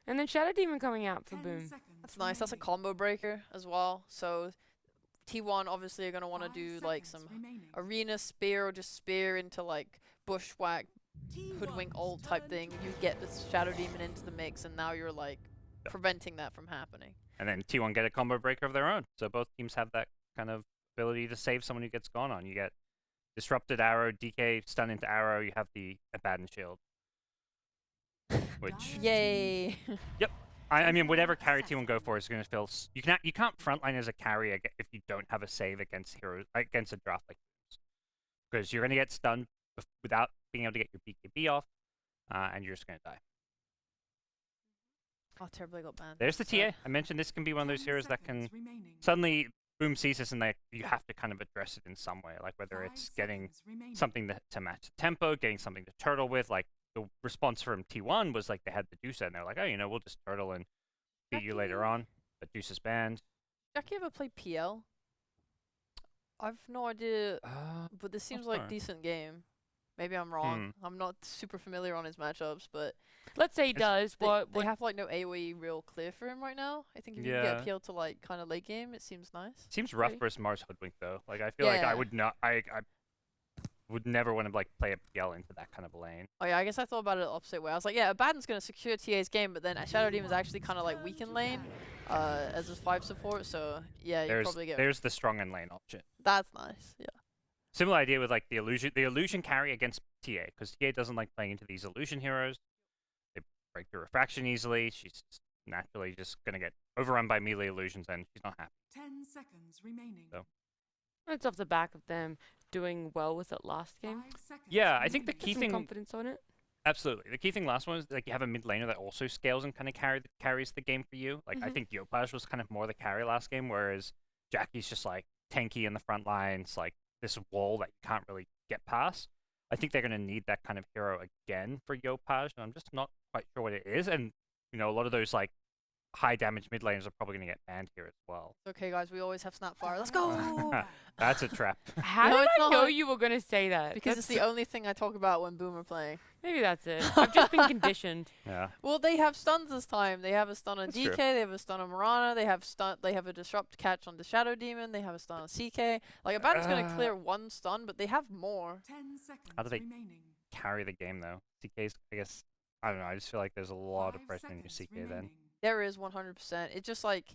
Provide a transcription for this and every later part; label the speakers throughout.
Speaker 1: And then Shadow Demon coming out for Boom.
Speaker 2: That's nice. That's a combo breaker as well. So T1 obviously are going to want to do like some arena spear or just spear into like bushwhack, hoodwink ult type thing. You get the Shadow Demon into the mix and now you're like preventing that from happening.
Speaker 3: And then T1 get a combo breaker of their own. So both teams have that kind of ability to save someone who gets gone on. You get Disrupted Arrow, DK stun into Arrow, you have the Abaddon Shield. Which...
Speaker 2: Yay!
Speaker 3: Yep. I mean, whatever carry T1 go for is going to feel... You can't frontline as a carry if you don't have a save against heroes, against a draft like this. Because you're going to get stunned without being able to get your BKB off, and you're just going to die.
Speaker 2: Oh, terribly got banned.
Speaker 3: There's the TA. I mentioned this can be one of those heroes that can... Suddenly, Boom sees this and you have to kind of address it in some way. Like whether it's getting something to match the tempo, getting something to turtle with. Like the response from T1 was like they had the Deuce and they're like, oh, you know, we'll just turtle and beat you later on. But Deuce is banned.
Speaker 2: Jackie ever play PL? I've no idea, but this seems like a decent game. Maybe I'm wrong. I'm not super familiar on his matchups, but
Speaker 1: let's say he does.
Speaker 2: They have like no AoE real clear for him right now. I think if you can get PL to like kind of late game, it seems nice.
Speaker 3: Seems rough versus Mars Hoodwink though. Like I feel like I would not. I would never want to like play a PL into that kind of a lane.
Speaker 2: Oh yeah, I guess I thought about it the opposite way. I was like, yeah, Abaddon's gonna secure TA's game, but then Shadow Demon's actually kind of like weak in lane, as his 5 support. So yeah, you probably get.
Speaker 3: There's the strong in lane option.
Speaker 2: That's nice. Yeah.
Speaker 3: Similar idea with like the illusion carry against TA, because TA doesn't like playing into these illusion heroes. They break through refraction easily. She's naturally just gonna get overrun by melee illusions, and she's not happy.
Speaker 4: 10 seconds remaining.
Speaker 3: So
Speaker 1: it's off the back of them doing well with it last game.
Speaker 3: Yeah, I think the key thing.
Speaker 1: Confidence on it.
Speaker 3: Absolutely, the key thing last one is like you have a mid laner that also scales and kind of carries the game for you. Like I think Yopaj was kind of more the carry last game, whereas Jackie's just like tanky in the front lines, like this wall that you can't really get past. I think they're going to need that kind of hero again for Yopaj, and I'm just not quite sure what it is. And, you know, a lot of those, like, high damage mid laners are probably going to get banned here as well.
Speaker 2: Okay, guys, we always have Snapfire. Let's go!
Speaker 3: That's a trap.
Speaker 1: How did I know you were going to say that?
Speaker 2: Because it's the only thing I talk about when Boom are playing.
Speaker 1: Maybe that's it. I've just been conditioned.
Speaker 3: Yeah.
Speaker 2: Well, they have stuns this time. They have a stun on DK. They have a stun on Mirana. They have a disrupt catch on the Shadow Demon. They have a stun on CK. Like Abaddon's gonna clear one stun, but they have more.
Speaker 4: 10 seconds
Speaker 3: How do they
Speaker 4: remaining.
Speaker 3: carry the game though? CK's, I guess, I don't know. I just feel like there's a lot of pressure on your CK then.
Speaker 2: There is 100%. It's just like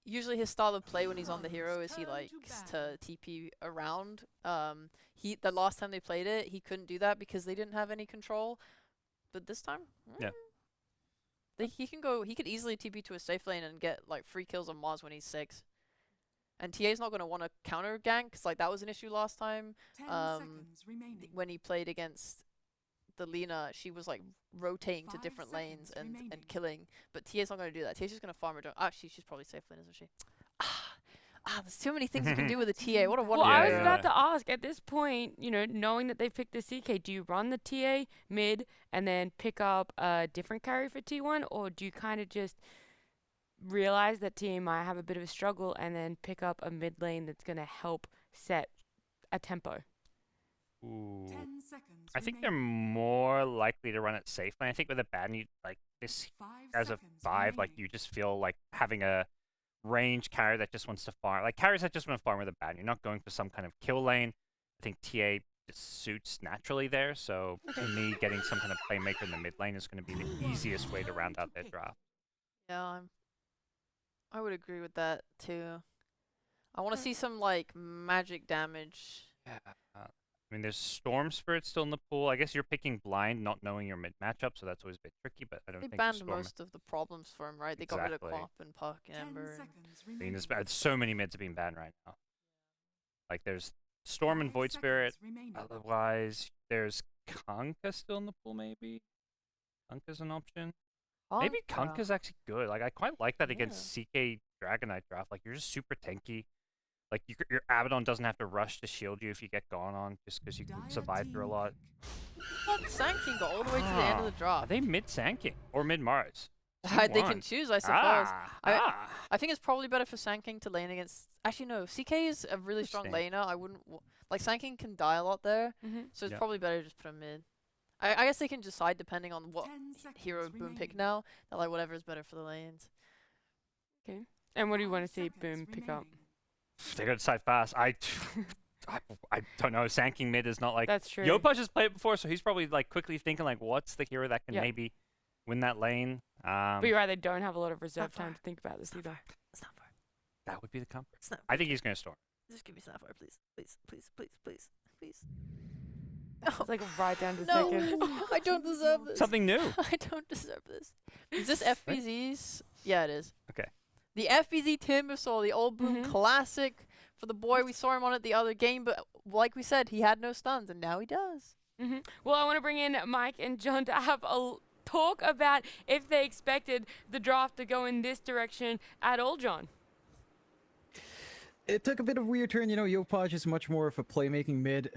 Speaker 2: usually his style of play when he's on the hero is he likes to TP around. The last time they played it, he couldn't do that because they didn't have any control. But this time, he could easily TP to a safe lane and get like 3 kills on Mars when he's 6. And TA's not gonna want to counter gank because like that was an issue last time. When he played against the Lina, she was like rotating to different lanes and killing. But TA's not gonna do that. TA's just gonna farm her. Actually, she's probably safe lane, isn't she? There's too many things you can do with a TA. What a wonderful.
Speaker 1: Well, I was about to ask, at this point, you know, knowing that they've picked the CK, do you run the TA mid and then pick up a different carry for T1? Or do you kind of just realize that TA might have a bit of a struggle and then pick up a mid lane that's going to help set a tempo?
Speaker 3: Ooh. 10 seconds I think they're more likely to run it safe. And I think with a bad, like this, as a 5, like you just feel like having a range carry that just wants to farm. Like carries that just want to farm with a bad. You're not going for some kind of kill lane. I think TA just suits naturally there. So to me, getting some kind of playmaker in the mid lane is going to be the easiest way to round out their draft.
Speaker 2: Yeah, I would agree with that too. I want to see some like magic damage.
Speaker 3: Yeah. I mean, there's Storm Spirit still in the pool. I guess you're picking blind, not knowing your mid matchup, so that's always a bit tricky. But I don't think
Speaker 2: they banned most of the problems for him, right? They got rid of Quap and Puck and Ember.
Speaker 3: I mean, there's so many mids being banned right now. Like there's Storm and Void Spirit. Otherwise, there's Kunkka still in the pool. Maybe Kunkka's an option. Maybe Kunkka's actually good. Like I quite like that against CK Dragonite draft. Like you're just super tanky. Like your Abaddon doesn't have to rush to shield you if you get gone on, just because you can survive through a lot.
Speaker 2: Sand King got all the way to the end of the drop.
Speaker 3: Are they mid Sand King or mid Mars?
Speaker 2: They can choose, I suppose. I think it's probably better for Sand King to lane against. Actually, no. CK is a really strong laner. I wouldn't like Sand King can die a lot there, so it's probably better to just put him mid. I guess they can decide depending on what
Speaker 4: 10 seconds
Speaker 2: hero Boom pick
Speaker 4: remaining.
Speaker 2: now. They're like, whatever is better for the lanes.
Speaker 1: And what do you want
Speaker 4: 5
Speaker 1: to see
Speaker 4: seconds
Speaker 1: Boom pick up?
Speaker 4: remaining.
Speaker 3: They got to decide fast. I don't know. Sanking mid is not like...
Speaker 1: That's true.
Speaker 3: Yopaj has played it before, so he's probably like quickly thinking like, what's the hero that can
Speaker 1: Yeah.
Speaker 3: maybe win that lane?
Speaker 1: But you're right, they don't have a lot of reserve
Speaker 2: Snapfire.
Speaker 1: time to think about this either.
Speaker 2: Snapfire.
Speaker 3: That would be the comfort.
Speaker 2: Snapfire.
Speaker 3: I think he's going to storm.
Speaker 2: Just give me Snapfire, please. Please, please, please, please, please.
Speaker 1: It's like right down to
Speaker 2: No,
Speaker 1: second.
Speaker 2: I don't deserve this.
Speaker 3: Something new.
Speaker 2: I don't deserve this. Is this FBZ's? Yeah, it is.
Speaker 3: Okay.
Speaker 2: The FBZ Timbersaw, the old Boom
Speaker 1: Mhm.
Speaker 2: classic for the boy. We saw him on it the other game, but like we said, he had no stuns, and now he does.
Speaker 1: Well, I want to bring in Mike and John to have a talk about if they expected the draft to go in this direction at all, John.
Speaker 5: It took a bit of a weird turn. You know, Yopaj is much more of a playmaking mid.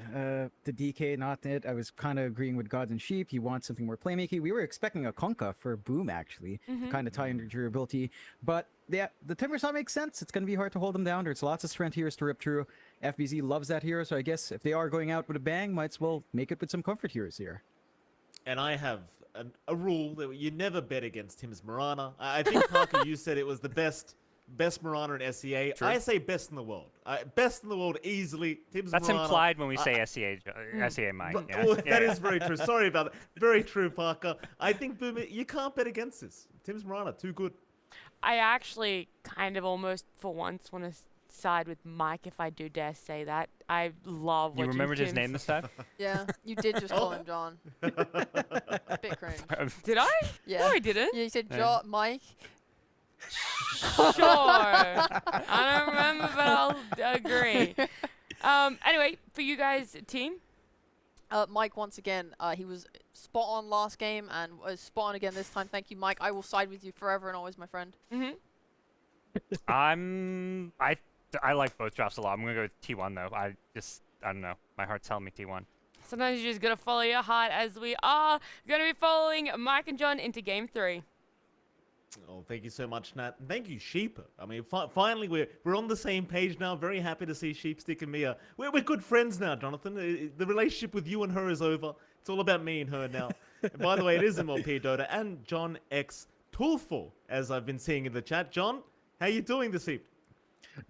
Speaker 5: The DK, not it. I was kind of agreeing with Gods and Sheep. He wants something more playmaking. We were expecting a Conka for Boom, actually, kind of tie into durability. But yeah, the Timbersaw makes sense. It's going to be hard to hold them down. There's lots of strength heroes to rip through. FBZ loves that hero, so I guess if they are going out with a bang, might as well make it with some comfort heroes here.
Speaker 6: And I have a rule that you never bet against Tim's Mirana. I think, Parker, you said it was the best Mirana in SEA.
Speaker 3: True.
Speaker 6: I say best in the world. Best in the world easily. Tim's
Speaker 3: That's
Speaker 6: Mirana.
Speaker 3: implied when we say SEA, SEA Mike.
Speaker 6: But-
Speaker 3: Yeah.
Speaker 6: well,
Speaker 3: Yeah,
Speaker 6: that
Speaker 3: yeah.
Speaker 6: is very true. Sorry about that. Very true, Parker. I think Boom, you can't bet against this. Tim's Mirana, too good.
Speaker 1: I actually kind of almost for once want to side with Mike, if I do dare say that. I love
Speaker 3: You
Speaker 1: what
Speaker 3: remembered his
Speaker 1: Tim's-
Speaker 3: name this time?
Speaker 2: Yeah, you did just call him John. Bit cringe.
Speaker 1: Did I?
Speaker 2: Yeah.
Speaker 1: No, I didn't.
Speaker 2: Yeah, you said
Speaker 3: Yeah.
Speaker 2: John, Mike.
Speaker 1: Sure. I don't remember, but I'll agree. Anyway, for you guys, team.
Speaker 2: Mike, once again, he was spot on last game and was spot on again this time. Thank you, Mike. I will side with you forever and always, my friend.
Speaker 3: I like both drafts a lot. I'm gonna go with T1 though. I don't know. My heart's telling me T1.
Speaker 1: Sometimes you just gotta follow your heart, as we are gonna be following Mike and John into Game 3.
Speaker 6: Oh, thank you so much, Nat. And thank you, Sheep. I mean, finally we're on the same page now. Very happy to see Sheepstick and me. We're good friends now, Jonathan. The relationship with you and her is over. It's all about me and her now. And by the way, it is MLP Dota and John X Toolful, as I've been seeing in the chat. John, how you doing this evening?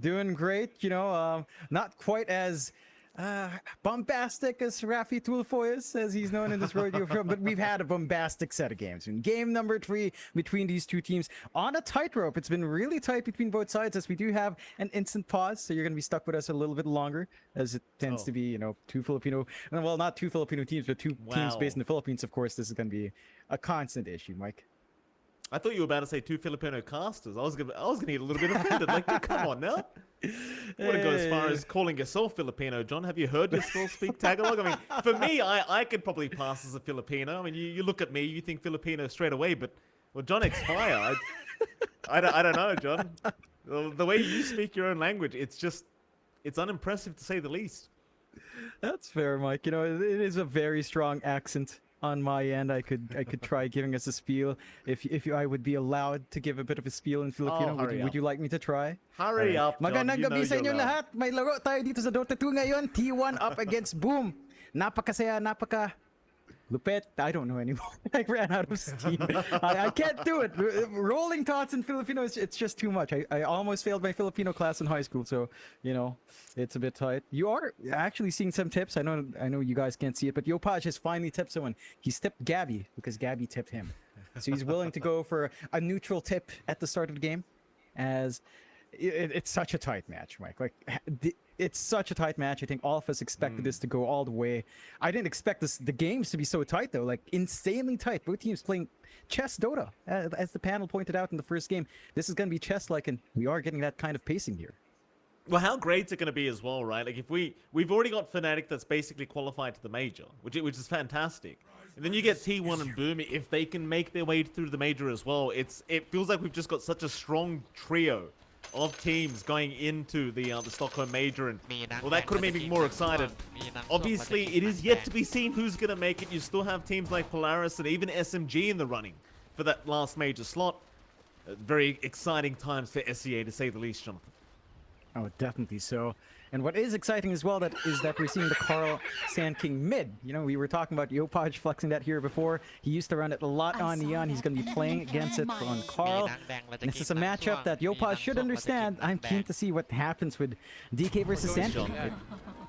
Speaker 5: Doing great, you know, not quite as bombastic as Rafi Tulfo is, as he's known in this rodeo film, but we've had a bombastic set of games. In game number 3 between these two teams on a tightrope. It's been really tight between both sides, as we do have an instant pause, so you're going to be stuck with us a little bit longer, as it tends to be, you know, two Filipino, well, not two Filipino teams, but two teams based in the Philippines. Of course, this is going to be a constant issue, Mike.
Speaker 6: I thought you were about to say two Filipino casters. I was gonna get a little bit offended. Like, dude, come on now. I wouldn't go as far as calling yourself Filipino, John. Have you heard yourself speak Tagalog? I mean, for me, I could probably pass as a Filipino. I mean, you look at me, you think Filipino straight away, but well, John Xfire, I don't know, John. The way you speak your own language, it's unimpressive to say the least.
Speaker 5: That's fair, Mike. You know, it is a very strong accent on my end. I could try giving us a spiel if I would be allowed to give a bit of a spiel in Filipino. Would you like me to try?
Speaker 6: Hurry up, John.
Speaker 5: Magandang
Speaker 6: You know
Speaker 5: gabi sa
Speaker 6: you're
Speaker 5: inyo
Speaker 6: loud.
Speaker 5: lahat. May laro tayo dito sa Dota 2 ngayon. T1 up against Boom. Napakasaya, napaka lupet. I don't know anymore. I ran out of steam. I can't do it. Rolling thoughts in Filipino, it's just too much. I almost failed my Filipino class in high school, so, you know, it's a bit tight. You are actually seeing some tips. I know you guys can't see it, but Yopaj has finally tipped someone. He's tipped Gabby because Gabby tipped him. So he's willing to go for a neutral tip at the start of the game, as it's such a tight match, Mike. Like, it's such a tight match. I think all of us expected this to go all the way. I didn't expect the games to be so tight, though. Like, insanely tight. Both teams playing chess Dota, as the panel pointed out in the first game. This is going to be chess-like, and we are getting that kind of pacing here.
Speaker 6: Well, how great's it going to be as well, right? Like, if we've already got Fnatic that's basically qualified to the major, which is fantastic. And then you get T1 and Boom. If they can make their way through the major as well, it feels like we've just got such a strong trio of teams going into the Stockholm major, and well, that could have made me more excited. Obviously, it is yet to be seen who's going to make it. You still have teams like Polaris and even SMG in the running for that last major slot. Very exciting times for SEA, to say the least, Jonathan.
Speaker 5: Oh, definitely so. And what is exciting as well is that we're seeing the Carl Sand King mid. You know, we were talking about Yopaj flexing that here before. He used to run it a lot on Neon. He's going to be playing against it on Carl. And this is a matchup that Yopaj should understand. I'm keen to see what happens with DK versus Sand King.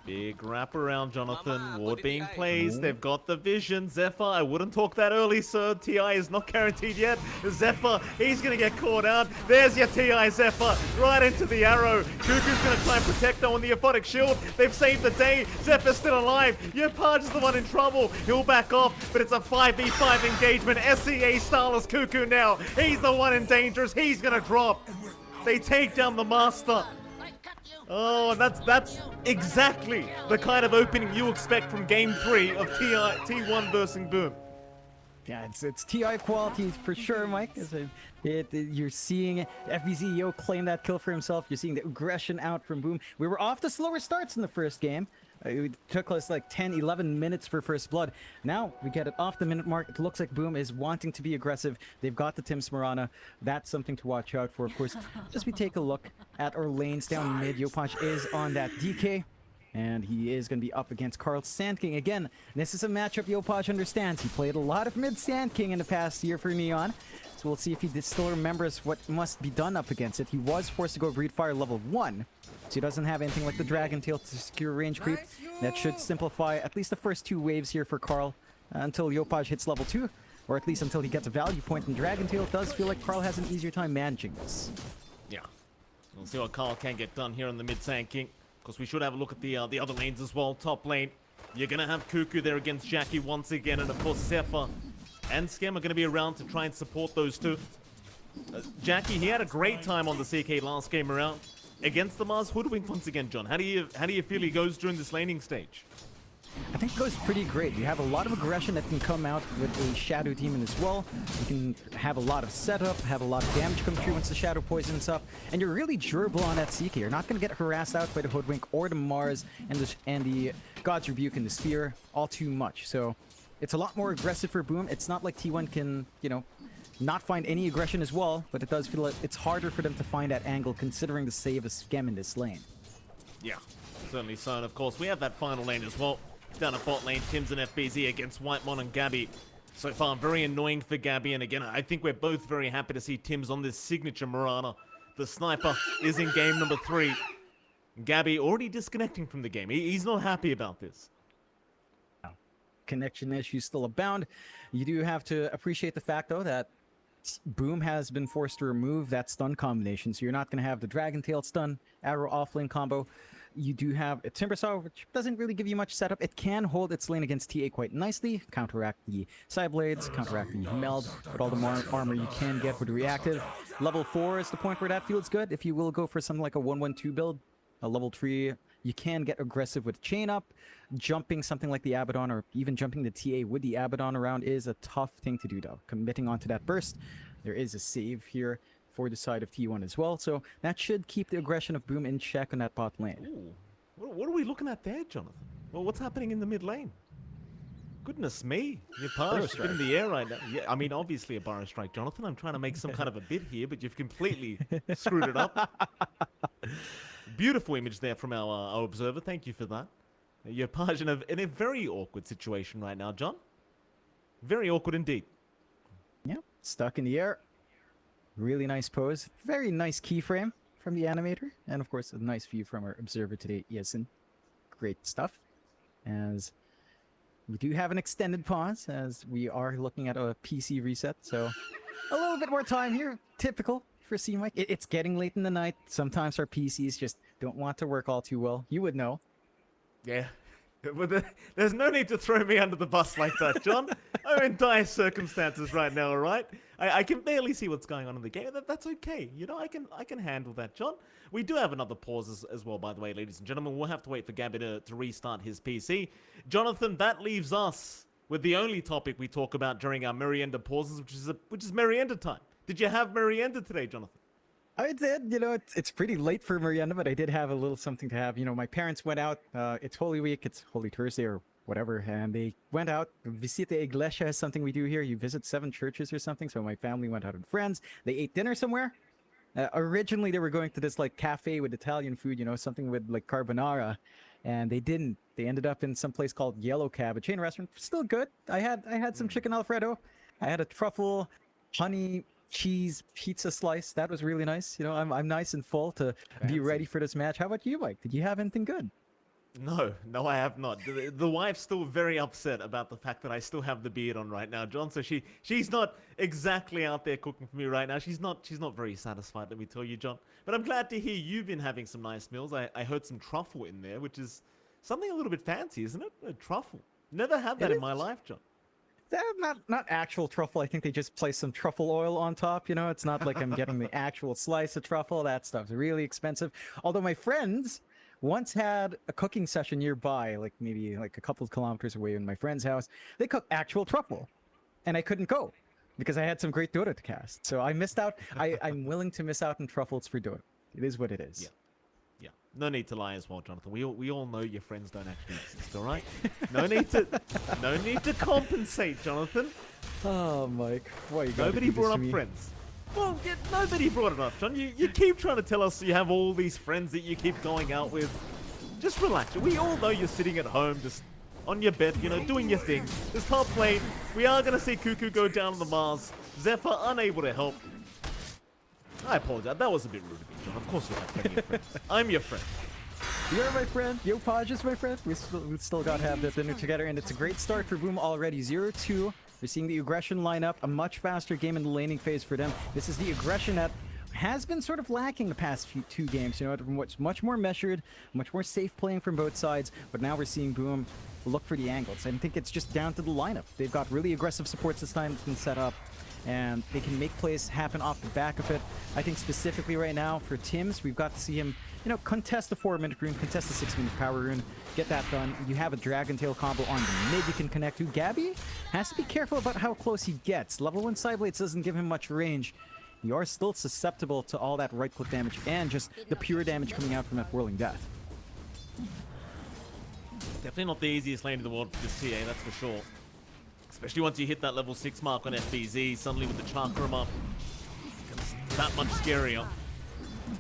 Speaker 6: Big wraparound, Jonathan. Ward being placed. They've got the vision. Zephyr, I wouldn't talk that early, sir. TI is not guaranteed yet. Zephyr, he's going to get caught out. There's your TI Zephyr. Right into the arrow. Cuckoo's going to try and protect them on the Aphotic Shield. They've saved the day. Zephyr's still alive. Yopaj is the one in trouble. He'll back off, but it's a 5v5 engagement. SEA Starless Cuckoo now. He's the one in dangerous. He's going to drop. They take down the Master. Oh, that's exactly the kind of opening you expect from Game 3 of T1 versus Boom.
Speaker 5: Yeah, it's TI quality for sure, Mike. You're seeing FBZ Yo claim that kill for himself. You're seeing the aggression out from Boom. We were off to slower starts in the first game. It took us like 10, 11 minutes for first blood. Now we get it off the minute mark. It looks like Boom is wanting to be aggressive. They've got the Tim Smarana. That's something to watch out for, of course. Just we take a look at our lanes down mid. Yopaj is on that DK. And he is going to be up against Carl Sand King again. This is a matchup Yopaj understands. He played a lot of mid Sand King in the past year for Neon. So we'll see if he still remembers what must be done up against it. He was forced to go Breed Fire level 1. So he doesn't have anything like the Dragon Tail to secure range creep. That should simplify at least the first 2 waves here for Carl until Yopaj hits level 2. Or at least until he gets a value point in Dragon Tail. It does feel like Carl has an easier time managing this.
Speaker 6: Yeah. We'll see what Carl can get done here on the mid Sand King. Because we should have a look at the other lanes as well. Top lane, you're going to have Cuckoo there against Jackie once again. And of course, Zephyr and Skem are going to be around to try and support those two. Jackie, he had a great time on the CK last game around. Against the Mars Hoodwink once again, John. How do you feel he goes during this laning stage?
Speaker 5: I think it goes pretty great. You have a lot of aggression that can come out with a Shadow Demon as well. You can have a lot of setup, have a lot of damage come through once the Shadow poisons up, and you're really durable on that CK. You're not going to get harassed out by the Hoodwink or the Mars and the God's Rebuke and the Sphere all too much. So it's a lot more aggressive for Boom. It's not like T1 can, you know, not find any aggression as well, but it does feel like it's harder for them to find that angle considering the save of Skem in this lane.
Speaker 6: Yeah, certainly so. And of course, we have that final lane as well. Down at bot lane, Tim's and FBZ against Whitemon and Gabby. So far, very annoying for Gabby. And again, I think we're both very happy to see Tim's on this signature Mirana. The sniper is in game number 3. Gabby already disconnecting from the game. He's not happy about this.
Speaker 5: Connection issues still abound. You do have to appreciate the fact, though, that Boom has been forced to remove that stun combination. So you're not going to have the Dragon Tail stun, arrow offlane combo. You do have a Timbersaw, which doesn't really give you much setup. It can hold its lane against TA quite nicely, counteract the Side Blades, counteract the Meld, but all the more armor you can get with reactive. Level 4 is the point where that feels good. If you will go for something like a 1-1-2 build, a level 3, you can get aggressive with Chain Up. Jumping something like the Abaddon, or even jumping the TA with the Abaddon around is a tough thing to do, though. Committing onto that burst, there is a save here for the side of T1 as well, so that should keep the aggression of Boom in check on that bot lane.
Speaker 6: Ooh. What are we looking at there, Jonathan? Well, what's happening in the mid lane? Goodness me, your Barrow Strike in the air right now. Yeah, I mean, obviously a Barrow Strike, Jonathan. I'm trying to make some kind of a bid here, but you've completely screwed it up. Beautiful image there from our observer. Thank you for that. You're in a very awkward situation right now, John. Very awkward indeed.
Speaker 5: Yeah, stuck in the air. Really nice pose. Very nice keyframe from the animator. And of course, a nice view from our observer today, Yasin. Great stuff. As we do have an extended pause, as we are looking at a PC reset. So a little bit more time here. Typical for C-Mike. It's getting late in the night. Sometimes our PCs just don't want to work all too well. You would know.
Speaker 6: Yeah. But there's no need to throw me under the bus like that, John. I'm in dire circumstances right now, all right? I can barely see what's going on in the game. That's okay. You know, I can handle that, John. We do have another pause as well, by the way, ladies and gentlemen. We'll have to wait for Gabby to restart his PC. Jonathan, that leaves us with the only topic we talk about during our Merienda pauses, which is Merienda time. Did you have Merienda today, Jonathan?
Speaker 5: I did. You know, it's pretty late for Merienda, but I did have a little something to have. You know, my parents went out. It's Holy Week. It's Holy Thursday or whatever. And they went out. Visita Iglesia is something we do here. You visit 7 churches or something. So my family went out with friends. They ate dinner somewhere. Originally, they were going to this like cafe with Italian food, something with like carbonara, and they didn't. They ended up in some place called Yellow Cab, a chain restaurant. Still good. I had some chicken Alfredo. I had a truffle, honey, cheese pizza slice. That was really nice. I'm nice and full to be ready for this match. How about you, Mike? Did you have anything good?
Speaker 6: No, I have not. The wife's still very upset about the fact that I still have the beard on right now, John. So she's not exactly out there cooking for me right now. She's not very satisfied, let me tell you, John. But I'm glad to hear you've been having some nice meals. I heard some truffle in there, which is something a little bit fancy, isn't it? A truffle. Never had that in my life, John.
Speaker 5: Not actual truffle. I think they just place some truffle oil on top. It's not like I'm getting the actual slice of truffle. That stuff's really expensive. Although my friends once had a cooking session nearby, like maybe like a couple of kilometers away in my friend's house. They cook actual truffle, and I couldn't go because I had some great Dota to cast. So I missed out. I'm willing to miss out on truffles for Dota. It is what it is.
Speaker 6: Yeah. No need to lie as well, Jonathan. We all know your friends don't actually exist, all right? No need to compensate, Jonathan.
Speaker 5: Oh, Mike, why you gotta
Speaker 6: Nobody
Speaker 5: do this
Speaker 6: brought
Speaker 5: to
Speaker 6: up
Speaker 5: me?
Speaker 6: friends. Well, nobody brought it up, John. You keep trying to tell us you have all these friends that you keep going out with. Just relax. We all know you're sitting at home, just on your bed, doing your thing. This top lane, we are going to see Cuckoo go down on the Mars. Zephyr unable to help. I apologize. That was a bit rude of me, John. Of course you have plenty of friends. I'm your friend.
Speaker 5: You're my friend. Yo, Podge is my friend. We still got to have that dinner together, and it's a great start for Boom already. 0-2. We're seeing the aggression line up, a much faster game in the laning phase for them. This is the aggression that has been sort of lacking the past two games. It's much more measured, much more safe playing from both sides, but now we're seeing Boom look for the angles. I think it's just down to the lineup. They've got really aggressive supports this time that's been set up, and they can make plays happen off the back of it. I think specifically right now for Tims, we've got to see him, contest the 4-minute rune, contest the 6-minute power rune, get that done. You have a Dragon Tail combo on the mid you can connect to. Gabby has to be careful about how close he gets. Level 1 Sideblades doesn't give him much range. You are still susceptible to all that right-click damage and just the pure damage coming out from that Whirling Death.
Speaker 6: Definitely not the easiest lane in the world for this TA, that's for sure. Especially once you hit that level 6 mark on FBZ, suddenly with the Chakram up, it becomes that much scarier.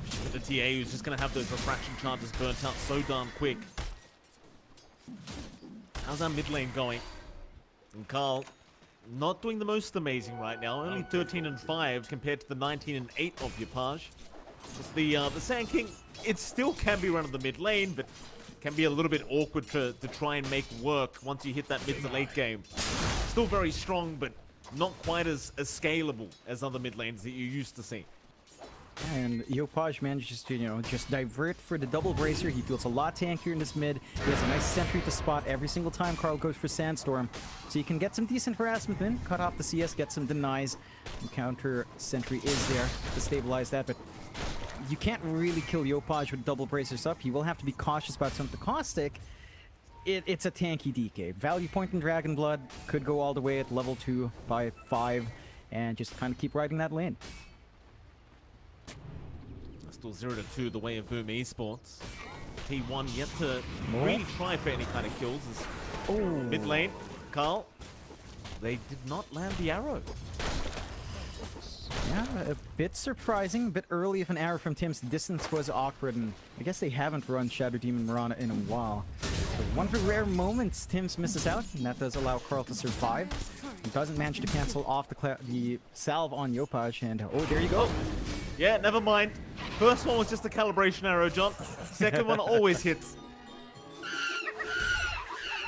Speaker 6: Especially with the TA who's just going to have those refraction charges burnt out so darn quick. How's our mid lane going? And Carl, not doing the most amazing right now, only 13-5 compared to the 19-8 of Yopaj. The Sand King, it still can be run in the mid lane, but can be a little bit awkward to try and make work once you hit that mid to late game. Still very strong, but not quite as scalable as other mid lanes that you used to see.
Speaker 5: And Yopaj manages to, just divert for the double bracer. He feels a lot tankier in this mid. He has a nice sentry to spot every single time Carl goes for Sandstorm. So you can get some decent harassment in, cut off the CS, get some denies. The counter sentry is there to stabilize that, but you can't really kill Yopaj with double bracers up. He will have to be cautious about some of the caustic. It's a tanky DK. Value point in Dragon Blood could go all the way at level 2 by 5 and just kind of keep riding that lane.
Speaker 6: Still 0-2 the way of Boom Esports. T1 yet to really try for any kind of kills. Mid lane, Carl, they did not land the arrow.
Speaker 5: Yeah, a bit surprising, a bit early of an arrow from Tims. The distance was awkward, and I guess they haven't run Shadow Demon Mirana in a while. So one of the rare moments Tims misses out, and that does allow Carl to survive. He doesn't manage to cancel off the salve on Yopaj, and oh, there you go.
Speaker 6: Yeah, never mind. First one was just a calibration arrow, John. Second one always hits.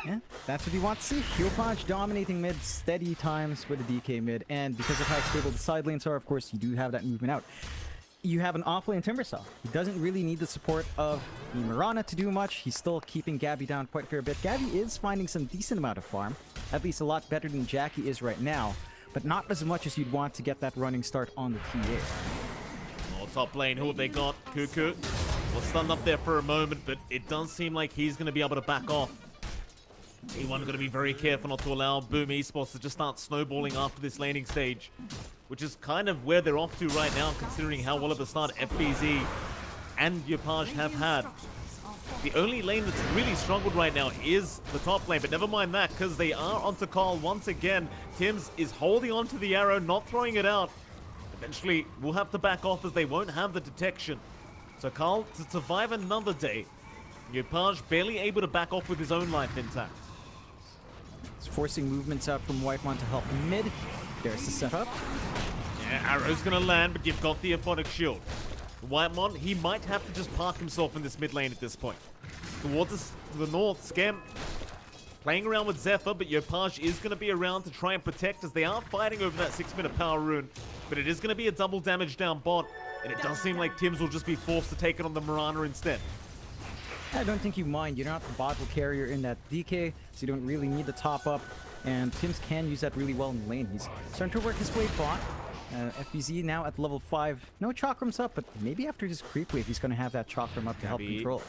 Speaker 5: Yeah, that's what you want to see. Yopaj dominating mid, steady times with the DK mid, and because of how stable the side lanes are, of course, you do have that movement out. You have an off-lane Timbersaw. He doesn't really need the support of the Mirana to do much. He's still keeping Gabby down quite a fair bit. Gabby is finding some decent amount of farm, at least a lot better than Jackie is right now, but not as much as you'd want to get that running start on the TA.
Speaker 6: Top lane, who have they got? Cuckoo was stunned up there for a moment, but it does seem like he's going to be able to back off. T1 going to be very careful not to allow Boom Esports to just start snowballing after this laning stage, which is kind of where they're off to right now, considering how well of a start FBZ and Yopaj have had. The only lane that's really struggled right now is the top lane, but never mind that, because they are onto Carl once again. Tims is holding onto the arrow, not throwing it out. Eventually, we'll have to back off as they won't have the detection. So Carl, to survive another day, Yopaj barely able to back off with his own life intact.
Speaker 5: It's forcing movements out from Whitemon to help mid. There's the setup.
Speaker 6: Yeah, arrow's gonna land, but you've got the Aphonic Shield. Whitemon, he might have to just park himself in this mid lane at this point. Towards the north, Scam playing around with Zephyr, but Yopaj is going to be around to try and protect as they are fighting over that 6-minute power rune. But it is going to be a double damage down bot, and it does seem like Tims will just be forced to take it on the Mirana instead.
Speaker 5: I don't think you mind. You're not the bottle carrier in that DK, so you don't really need the top up. And Tims can use that really well in the lane. He's starting to work his way bot. FBZ now at level 5. No Chakrams up, but maybe after this creep wave, he's going to have that Chakram up to help control.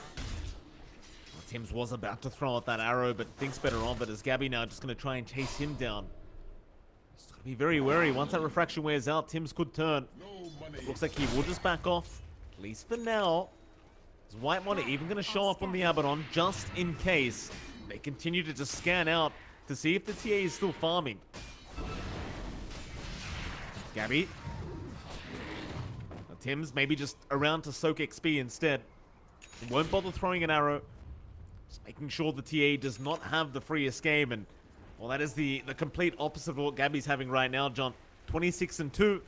Speaker 6: Tims was about to throw out that arrow, but thinks better of it as Gabby now just going to try and chase him down. He's got to be very wary. Once that refraction wears out, Tims could turn. Looks like he will just back off, at least for now. Is Whitemon even going to show up on the Abaddon just in case they continue to just scan out to see if the TA is still farming? Gabby. Now, Tims maybe just around to soak XP instead. He won't bother throwing an arrow. Just making sure the TA does not have the free escape, and well, that is the complete opposite of what Gabby's having right now, John. 26-2.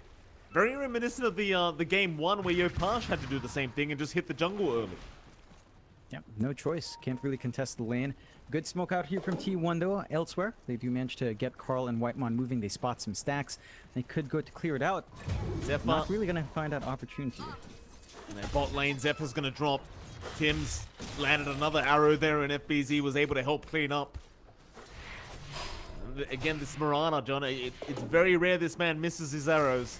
Speaker 6: Very reminiscent of the game 1 where Yopaj had to do the same thing and just hit the jungle early.
Speaker 5: Yep, no choice. Can't really contest the lane. Good smoke out here from T1 though. Elsewhere, they do manage to get Carl and Whitemon moving. They spot some stacks. They could go to clear it out.
Speaker 6: Zephyr.
Speaker 5: Not really going to find that opportunity.
Speaker 6: And then bot lane, Zephyr's going to drop. Tims landed another arrow there, and FBZ was able to help clean up. And again, this Mirana, John, it's very rare this man misses his arrows.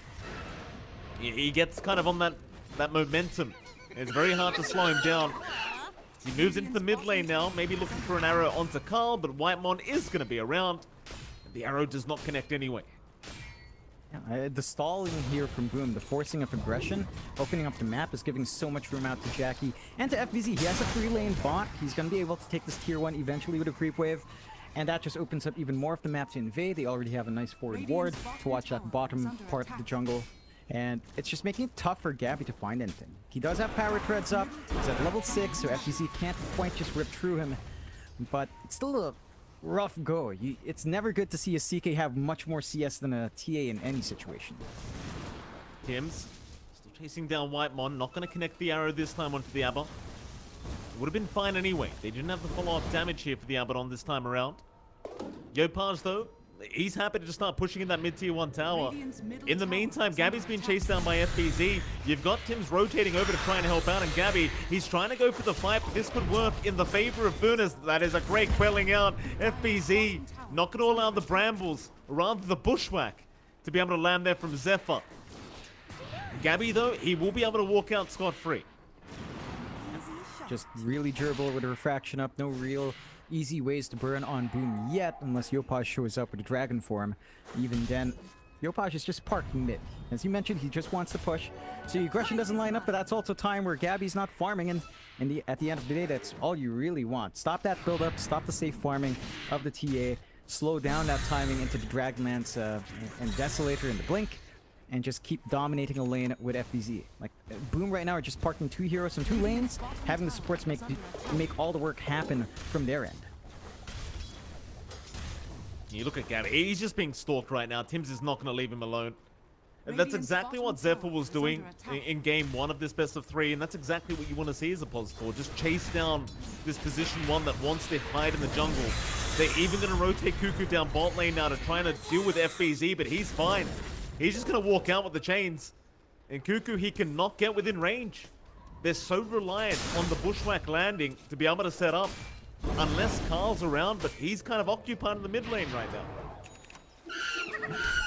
Speaker 6: He gets kind of on that momentum. It's very hard to slow him down. He moves into the mid lane now, maybe looking for an arrow onto Carl, but Whitemon is going to be around. The arrow does not connect anyway.
Speaker 5: Yeah, the stalling here from Boom, the forcing of aggression, opening up the map is giving so much room out to Jackie and to FBZ. He has a 3-lane bot. He's going to be able to take this tier 1 eventually with a creep wave. And that just opens up even more of the map to invade. They already have a nice forward ward to watch that bottom part of the jungle. And it's just making it tough for Gabby to find anything. He does have power treads up. He's at level 6, so FBZ can't quite just rip through him. But it's still a rough go. It's never good to see a CK have much more CS than a TA in any situation.
Speaker 6: Tims still chasing down Whitemon. Not going to connect the arrow this time onto the Abaddon. Would have been fine anyway. They didn't have the follow-up damage here for the Abaddon this time around. Yopaj, though, he's happy to just start pushing in that mid-tier 1 tower. In the meantime, Gabby's been chased down by FBZ. You've got Tims rotating over to try and help out, and Gabby, he's trying to go for the fight, but this could work in the favor of Bunas. That is a great quelling out. FBZ not going to allow the brambles, or rather the bushwhack, to be able to land there from Zephyr. Gabby, though, he will be able to walk out scot-free.
Speaker 5: Just really durable with a refraction up. No real easy ways to burn on Boom yet, unless Yopaj shows up with a dragon form. Even then, Yopaj is just parked mid. As you mentioned, he just wants to push. So the aggression doesn't line up, but that's also time where Gabby's not farming, and at the end of the day, that's all you really want. Stop that build-up, stop the safe farming of the TA, slow down that timing into the Dragonlance and Desolator in the blink, and just keep dominating a lane with FBZ. Like, Boom right now are just parking 2 heroes in 2 lanes, having the supports make all the work happen from their end.
Speaker 6: You look at Gabby, he's just being stalked right now. Tims is not going to leave him alone. And that's exactly what Zephyr was doing in game 1 of this best of 3, and that's exactly what you want to see as a pos 4. Just chase down this position 1 that wants to hide in the jungle. They're even going to rotate Cuckoo down bot lane now to try and deal with FBZ, but he's fine. He's just going to walk out with the chains. And Cuckoo, he cannot get within range. They're so reliant on the bushwhack landing to be able to set up. Unless Carl's around, but he's kind of occupied in the mid lane right now.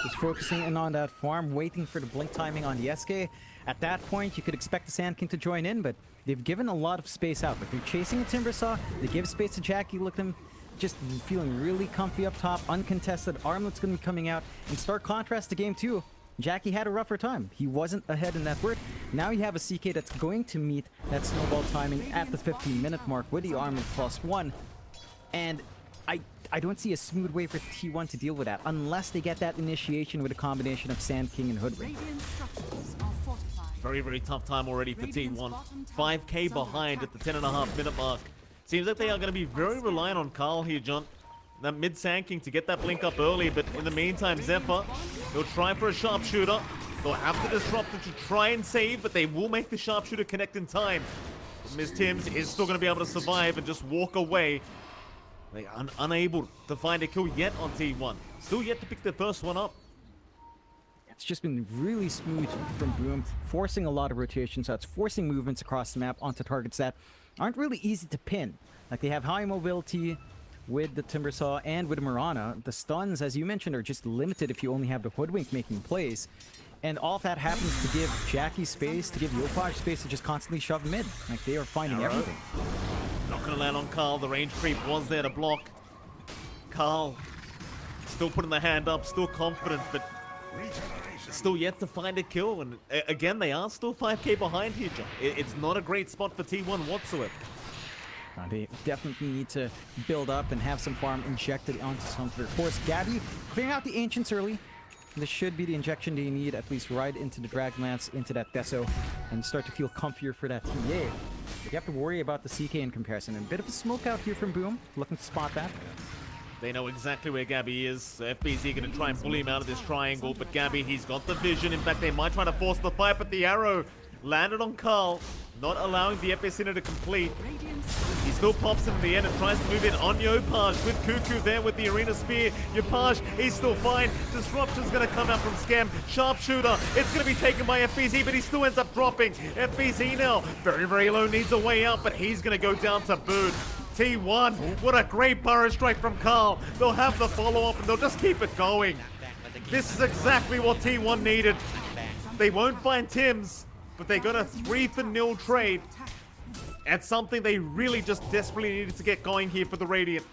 Speaker 5: Just focusing in on that farm, waiting for the blink timing on the SK. At that point, you could expect the Sand King to join in, but they've given a lot of space out. But they're chasing a Timbersaw, they give space to Jackie, look at him just feeling really comfy up top, uncontested. Armlet's going to be coming out. In stark contrast to game 2, Jackie had a rougher time. He wasn't ahead in that word. Now you have a CK that's going to meet that snowball timing at the 15-minute mark with the Armlet +1. And I don't see a smooth way for T1 to deal with that unless they get that initiation with a combination of Sand King and Hoodwink.
Speaker 4: Radiant structures are fortified.
Speaker 6: Very, very tough time already for
Speaker 4: Radiant's
Speaker 6: T1.
Speaker 4: bottom tower
Speaker 6: 5k
Speaker 4: is under
Speaker 6: behind at
Speaker 4: attack.
Speaker 6: the 10.5-minute mark. Seems like they are going to be very reliant on Carl here, John. That mid Sand King to get that blink up early, but in the meantime, Zephyr, he'll try for a sharpshooter. They'll have the disruptor to try and save, but they will make the sharpshooter connect in time. Miss Timms is still going to be able to survive and just walk away. They are unable to find a kill yet on T1. Still yet to pick their first one up.
Speaker 5: It's just been really smooth from Boom, forcing a lot of rotation shots, forcing movements across the map onto targets that aren't really easy to pin. Like they have high mobility with the Timbersaw and with Mirana. The stuns, as you mentioned, are just limited if you only have the Hoodwink making plays. And all of that happens to give Jackie space, to give Yopaj space to just constantly shove mid. Like they are finding
Speaker 6: Arrow.
Speaker 5: everything.
Speaker 6: Not going to land on Carl. The range creep was there to block. Carl still putting the hand up, still confident, but still yet to find a kill. And again, they are still 5k behind here, John. It's not a great spot for T1 whatsoever.
Speaker 5: They definitely need to build up and have some farm injected onto some of their course. Gabby clearing out the Ancients early. This should be the injection they need, at least right into the Dragonlance, into that Deso, and start to feel comfier for that TA. But you have to worry about the CK in comparison. And a bit of a smoke out here from Boom, looking to spot that.
Speaker 6: They know exactly where Gabby is. So FBZ going to try and bully him out of this triangle, but Gabby, he's got the vision. In fact, they might try to force the fight, but the arrow landed on Carl, not allowing the epicenter to complete. He still pops him in the end and tries to move in on Yopaj with Cuckoo there with the Arena Spear. Yopaj, he's still fine. Disruption's going to come out from Scam. Sharpshooter, it's going to be taken by FBZ, but he still ends up dropping. FBZ now, very, very low, needs a way out, but he's going to go down to boot. T1, what a great burrow strike from Carl. They'll have the follow-up and they'll just keep it going. This is exactly what T1 needed. They won't find Timms, but they got a 3-for-0 trade. That's something they really just desperately needed to get going here for the Radiant.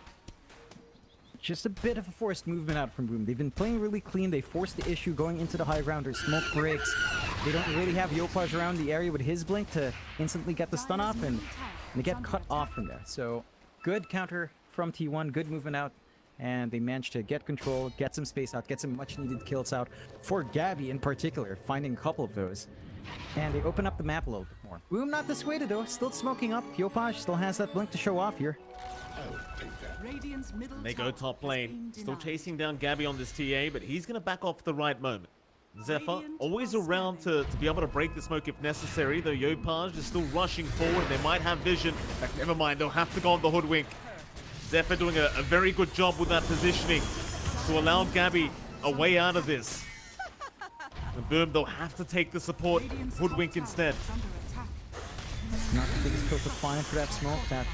Speaker 5: Just a bit of a forced movement out from Boom. They've been playing really clean. They forced the issue going into the high ground. Their smoke breaks. They don't really have Yopaj around the area with his blink to instantly get the stun off, and they get cut off from there. So good counter from T1, good movement out, and they managed to get control, get some space out, get some much needed kills out for Gabby in particular, finding a couple of those. And they open up the map a little bit more. Boom not dissuaded though, still smoking up. Yopaj still has that blink to show off here.
Speaker 6: They go top lane, still chasing down Gabby on this TA, but he's going to back off at the right moment. Zephyr, always around to be able to break the smoke if necessary, though Yopaj is still rushing forward. They might have vision. But never mind, they'll have to go on the Hoodwink. Zephyr doing a very good job with that positioning to allow Gabby a way out of this. And Boom, they'll have to take the support Hoodwink instead.
Speaker 5: Not the biggest kill to find for that smoke. That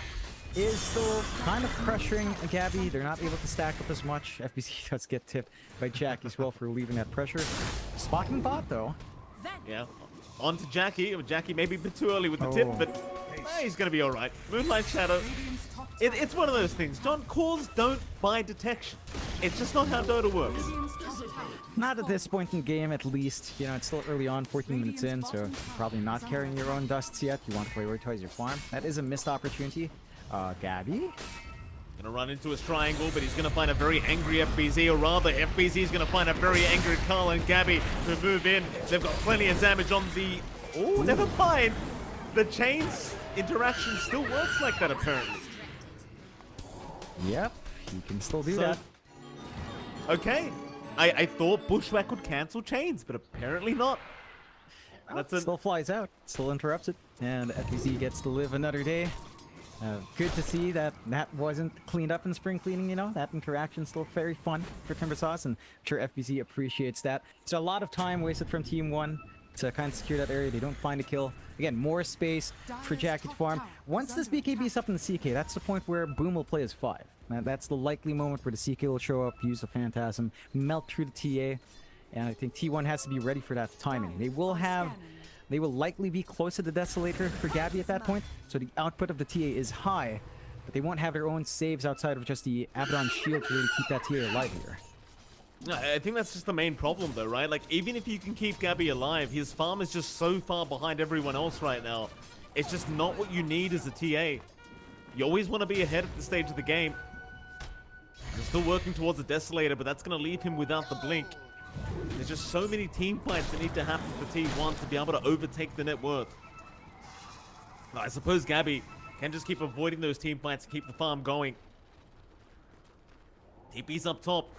Speaker 5: is still kind of pressuring Gabby. They're not able to stack up as much. FBC does get tipped by Jackie as well for relieving that pressure. Spotting bot though.
Speaker 6: Yeah, on to Jackie. Jackie maybe a bit too early with the tip, but he's going to be all right. Moonlight Shadow. It's one of those things. John, calls don't buy detection. It's just not how Dota works.
Speaker 5: Not at this point in the game, at least. You know, it's still early on, 14 minutes in, so probably not carrying your own dusts yet. You want to prioritize your farm. That is a missed opportunity. Gabby?
Speaker 6: Gonna run into his triangle, but he's gonna find a very angry FBZ, or rather, FBZ is gonna find a very angry Carl and Gabby to move in. They've got plenty of damage on the... Oh, never mind. The chains interaction still works like that, apparently.
Speaker 5: Yep, you can still do that.
Speaker 6: Okay. I thought Bushwhack would cancel chains, but apparently not.
Speaker 5: That's it. Still flies out, still interrupts it, and FBZ gets to live another day. Good to see that that wasn't cleaned up in spring cleaning, you know. That interaction's still very fun for Timbersauce, and I'm sure FBZ appreciates that. So a lot of time wasted from Team 1 to kind of secure that area. They don't find a kill. Again, more space for Jackie to farm. Once this BKB is up in the CK, that's the point where Boom will play as 5. That's the likely moment where the CK will show up, use the Phantasm, melt through the TA, and I think T1 has to be ready for that timing. They will likely be close to the Desolator for Gabby at that point, so the output of the TA is high, but they won't have their own saves outside of just the Abaddon Shield to really keep that TA alive here.
Speaker 6: I think that's just the main problem though, right? Like, even if you can keep Gabby alive, his farm is just so far behind everyone else right now. It's just not what you need as a TA. You always want to be ahead at this stage of the game. Still working towards the Desolator, but that's going to leave him without the blink. There's just so many team fights that need to happen for T1 to be able to overtake the net worth. Now, I suppose Gabby can just keep avoiding those team fights and keep the farm going. TP's up top.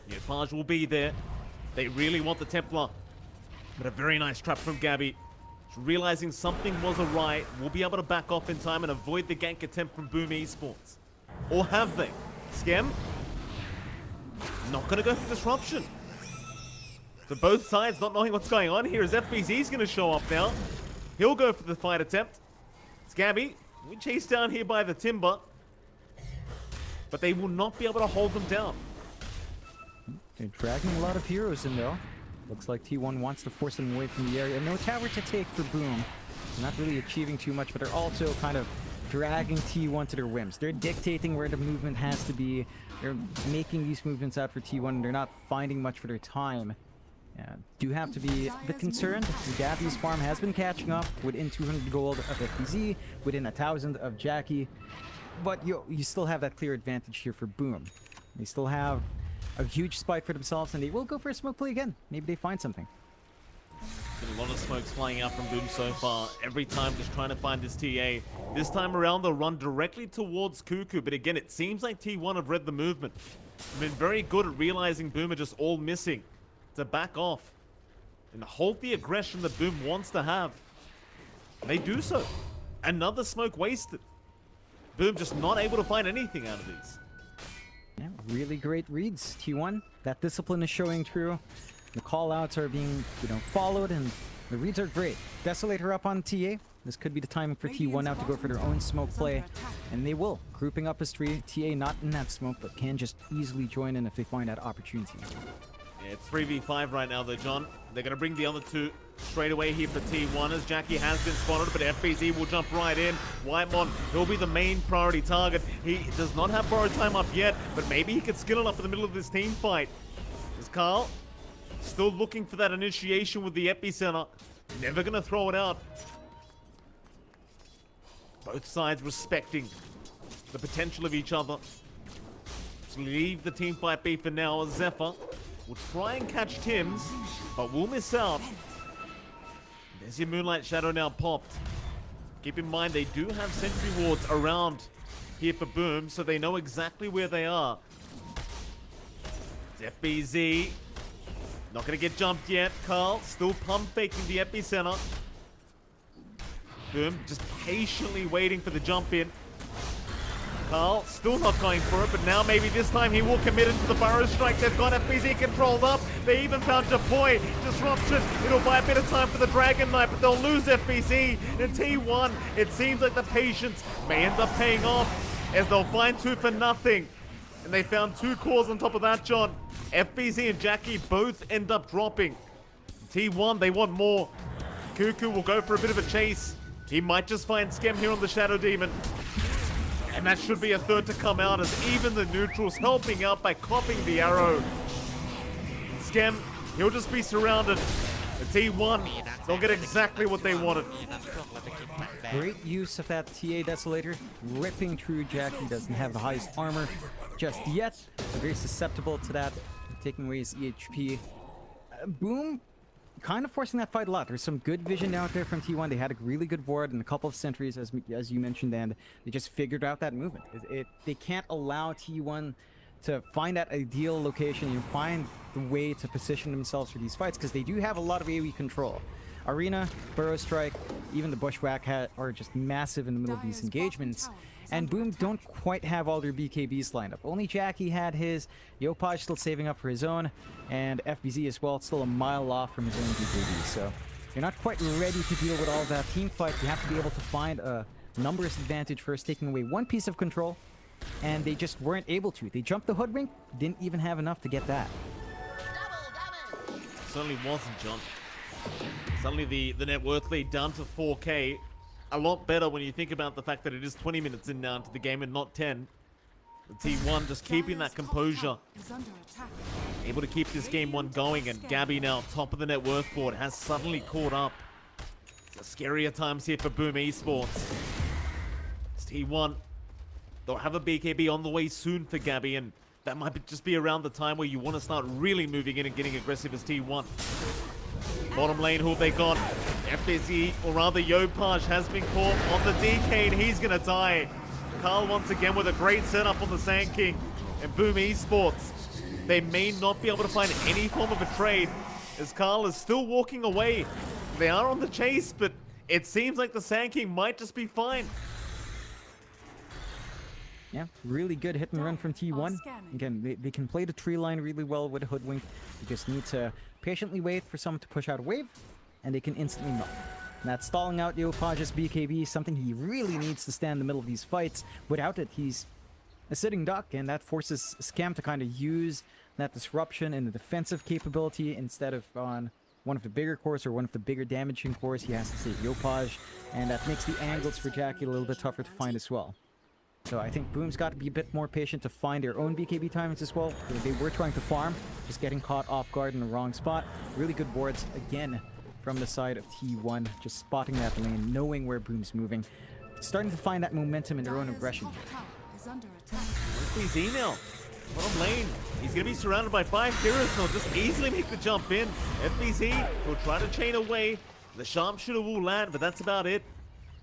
Speaker 6: Yopage will be there. They really want the Templar. But a very nice trap from Gabby. Realizing something was awry, will be able to back off in time and avoid the gank attempt from Boom Esports. Or have they? Skem? Not going to go for disruption. So both sides not knowing what's going on here as FBZ's going to show up now. He'll go for the fight attempt. It's Gabby. We chased down here by the Timber. But they will not be able to hold them down.
Speaker 5: They're dragging a lot of heroes in though. Looks like T1 wants to force them away from the area. No tower to take for Boom. They're not really achieving too much, but they're also kind of dragging T1 to their whims. They're dictating where the movement has to be. They're making these movements out for T1, and they're not finding much for their time. Do have to be a bit concerned. Gabby's farm has been catching up within 200 gold of FBZ, within 1,000 of Jackie. But you still have that clear advantage here for Boom. They still have a huge spike for themselves, and they will go for a smoke play again. Maybe they find something.
Speaker 6: Been a lot of smokes flying out from Boom so far. Every time just trying to find this TA. This time around they'll run directly towards Cuckoo, but again it seems like T1 have read the movement. They've been very good at realizing Boom are just all missing to back off and hold the aggression that Boom wants to have. And they do so. Another smoke wasted. Boom just not able to find anything out of these.
Speaker 5: Yeah, really great reads, T1. That discipline is showing through. The call-outs are being, followed, and the reads are great. Desolator up on TA. This could be the time for T1 now to go for their own smoke play, and they will. Grouping up as 3. TA not in that smoke, but can just easily join in if they find that opportunity.
Speaker 6: Yeah, it's 3v5 right now though, John. They're going to bring the other two straight away here for T1 as Jackie has been spotted, but FBZ will jump right in. Whitemon, he'll be the main priority target. He does not have borrowed time up yet, but maybe he could skill it up in the middle of this team fight. Is Carl still looking for that initiation with the epicenter? Never going to throw it out. Both sides respecting the potential of each other. So leave the team fight be for now as Zephyr will try and catch Tim's, but will miss out. There's your Moonlight Shadow now popped. Keep in mind they do have sentry wards around here for Boom, so they know exactly where they are. It's FBZ. Not going to get jumped yet. Carl still pump faking the epicenter. Boom just patiently waiting for the jump in. Carl still not going for it, but now maybe this time he will commit it to the Burrow Strike. They've got FBZ controlled up. They even found Deploy. Disruption. It'll buy a bit of time for the Dragon Knight, but they'll lose FBZ. In T1, it seems like the patience may end up paying off as they'll find 2 for nothing. And they found 2 cores on top of that, John. FBZ and Jackie both end up dropping. T1, they want more. Cuckoo will go for a bit of a chase. He might just find Skem here on the Shadow Demon. And that should be a third to come out as even the neutrals helping out by copying the arrow. Skem, he'll just be surrounded. The T1, they'll get exactly what they wanted.
Speaker 5: Great use of that TA Desolator. Ripping through Jackie. Doesn't have the highest armor just yet. Very susceptible to that. Taking away his EHP. Boom. Kind of forcing that fight a lot. There's some good vision out there from T1. They had a really good board and a couple of sentries, as you mentioned, and they just figured out that movement. They can't allow T1 to find that ideal location and find the way to position themselves for these fights, because they do have a lot of AoE control. Arena, Burrow Strike, even the Bushwhack are just massive in the middle of these engagements. And Boom don't quite have all their BKBs lined up. Only Jackie had his, Yopage still saving up for his own, and FBZ as well, still a mile off from his own BKB. So you're not quite ready to deal with all of that team fight. You have to be able to find a numbers advantage first, taking away one piece of control, and they just weren't able to. They jumped the hoodwink, didn't even have enough to get that.
Speaker 6: Certainly wasn't, John. Suddenly the net worth lead down to 4K. A lot better when you think about the fact that it is 20 minutes in now into the game and not 10. The T1 just keeping that composure. Able to keep this game 1 going, and Gabby now top of the net worth board has suddenly caught up. It's scarier times here for Boom Esports. It's T1 They'll have a BKB on the way soon for Gabby, and that might just be around the time where you want to start really moving in and getting aggressive as T1. Bottom lane, who have they got? FBC, or rather Yopaj, has been caught on the DK, and he's going to die. Carl once again with a great setup on the Sand King. And Boom Esports, they may not be able to find any form of a trade, as Carl is still walking away. They are on the chase, but it seems like the Sand King might just be fine.
Speaker 5: Yeah, really good hit and run from T1. Again, they can play the tree line really well with a Hoodwink. You just need to patiently wait for someone to push out a wave, and they can instantly knock. And that stalling out Yopaj's BKB is something he really needs to stand in the middle of these fights. Without it, he's a sitting duck, and that forces Scam to kind of use that disruption and the defensive capability instead of on one of the bigger cores or one of the bigger damaging cores. He has to save Yopaj, and that makes the angles for Jackie a little bit tougher to find as well. So I think Boom's got to be a bit more patient to find their own BKB timings as well. They were trying to farm, just getting caught off guard in the wrong spot. Really good boards again from the side of T1, just spotting that lane, knowing where Boom's moving, starting to find that momentum in their own aggression.
Speaker 6: FBZ now, bottom lane. He's going to be surrounded by 5 heroes. They'll just easily make the jump in. FBZ will try to chain away. The sharpshooter will land, but that's about it.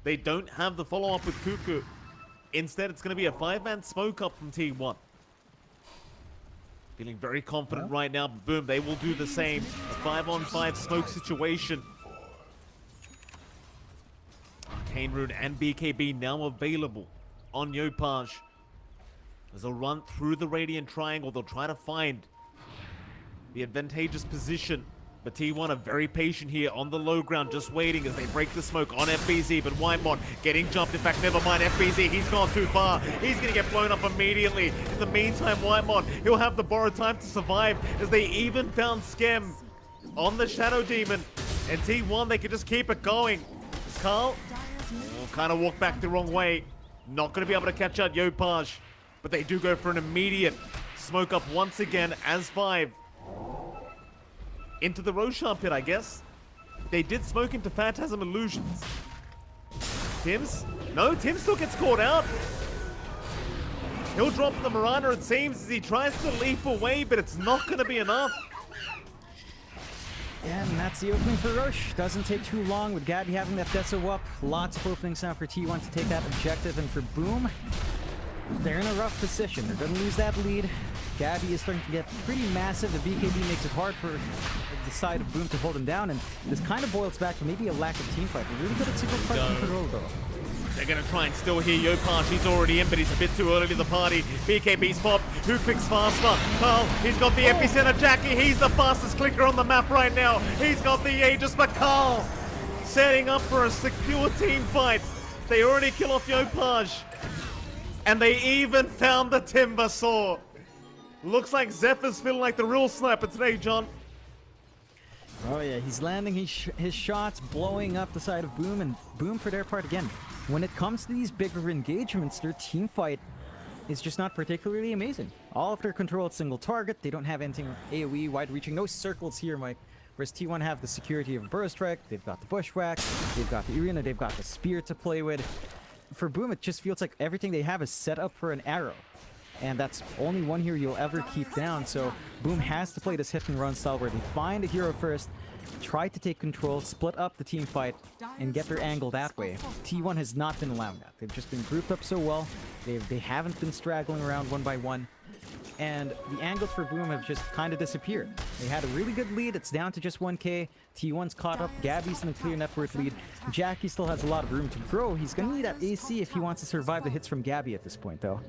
Speaker 6: They don't have the follow-up with Cuckoo. Instead, it's going to be a 5-man smoke up from T1. Feeling very confident right now, but Boom, they will do the same. A 5-on-5 smoke situation. Arcane Rune and BKB now available on Yopaj. As they'll run through the Radiant Triangle, they'll try to find the advantageous position. But T1 are very patient here on the low ground, just waiting as they break the smoke on FBZ. But Whitemon getting jumped. In fact, never mind FBZ. He's gone too far. He's going to get blown up immediately. In the meantime, Whitemon, he'll have the borrowed time to survive as they even found Skem on the Shadow Demon. And T1, they can just keep it going. As Carl will kind of walk back the wrong way. Not going to be able to catch out Yopaj. But they do go for an immediate smoke up once again as 5. Into the Roshan pit, I guess. They did smoke into Phantasm Illusions. Tims? No, Tim still gets caught out. He'll drop the Marana, it seems, as he tries to leap away, but it's not going to be enough.
Speaker 5: Yeah, and that's the opening for Roche. Doesn't take too long with Gabby having that Deso up. Lots of openings now for T1 to take that objective, and for Boom, they're in a rough position. They're going to lose that lead. Gabby is starting to get pretty massive. The BKB makes it hard for the side of Boom to hold him down, and this kind of boils back to maybe a lack of team fight. They're really good at single part control, though.
Speaker 6: They're going to try and still hear Yopaj. He's already in, but he's a bit too early to the party. BKB's popped. Who clicks faster? Carl, he's got the epicenter. Jackie, he's the fastest clicker on the map right now. He's got the Aegis, but Carl setting up for a secure team fight. They already kill off Yopaj. And they even found the Timber Saw. Looks like Zephyr's feeling like the real sniper today, John.
Speaker 5: Oh yeah, he's landing his shots, blowing up the side of Boom, and Boom for their part again. When it comes to these bigger engagements, their team fight is just not particularly amazing. All of their controlled single target, they don't have anything AoE, wide-reaching, no circles here, Mike. Whereas T1 have the security of a burst strike, they've got the bushwhack, they've got the arena, they've got the spear to play with. For Boom, it just feels like everything they have is set up for an arrow. And that's only one hero you'll ever keep down, so Boom has to play this hit and run style where they find a hero first, try to take control, split up the team fight, and get their angle that way. T1 has not been allowing that. They've just been grouped up so well, they haven't been straggling around one by one, and the angles for Boom have just kind of disappeared. They had a really good lead, it's down to just 1k, T1's caught up, Gabby's in a clear net worth lead, Jackie still has a lot of room to grow. He's gonna need that AC if he wants to survive the hits from Gabby at this point though.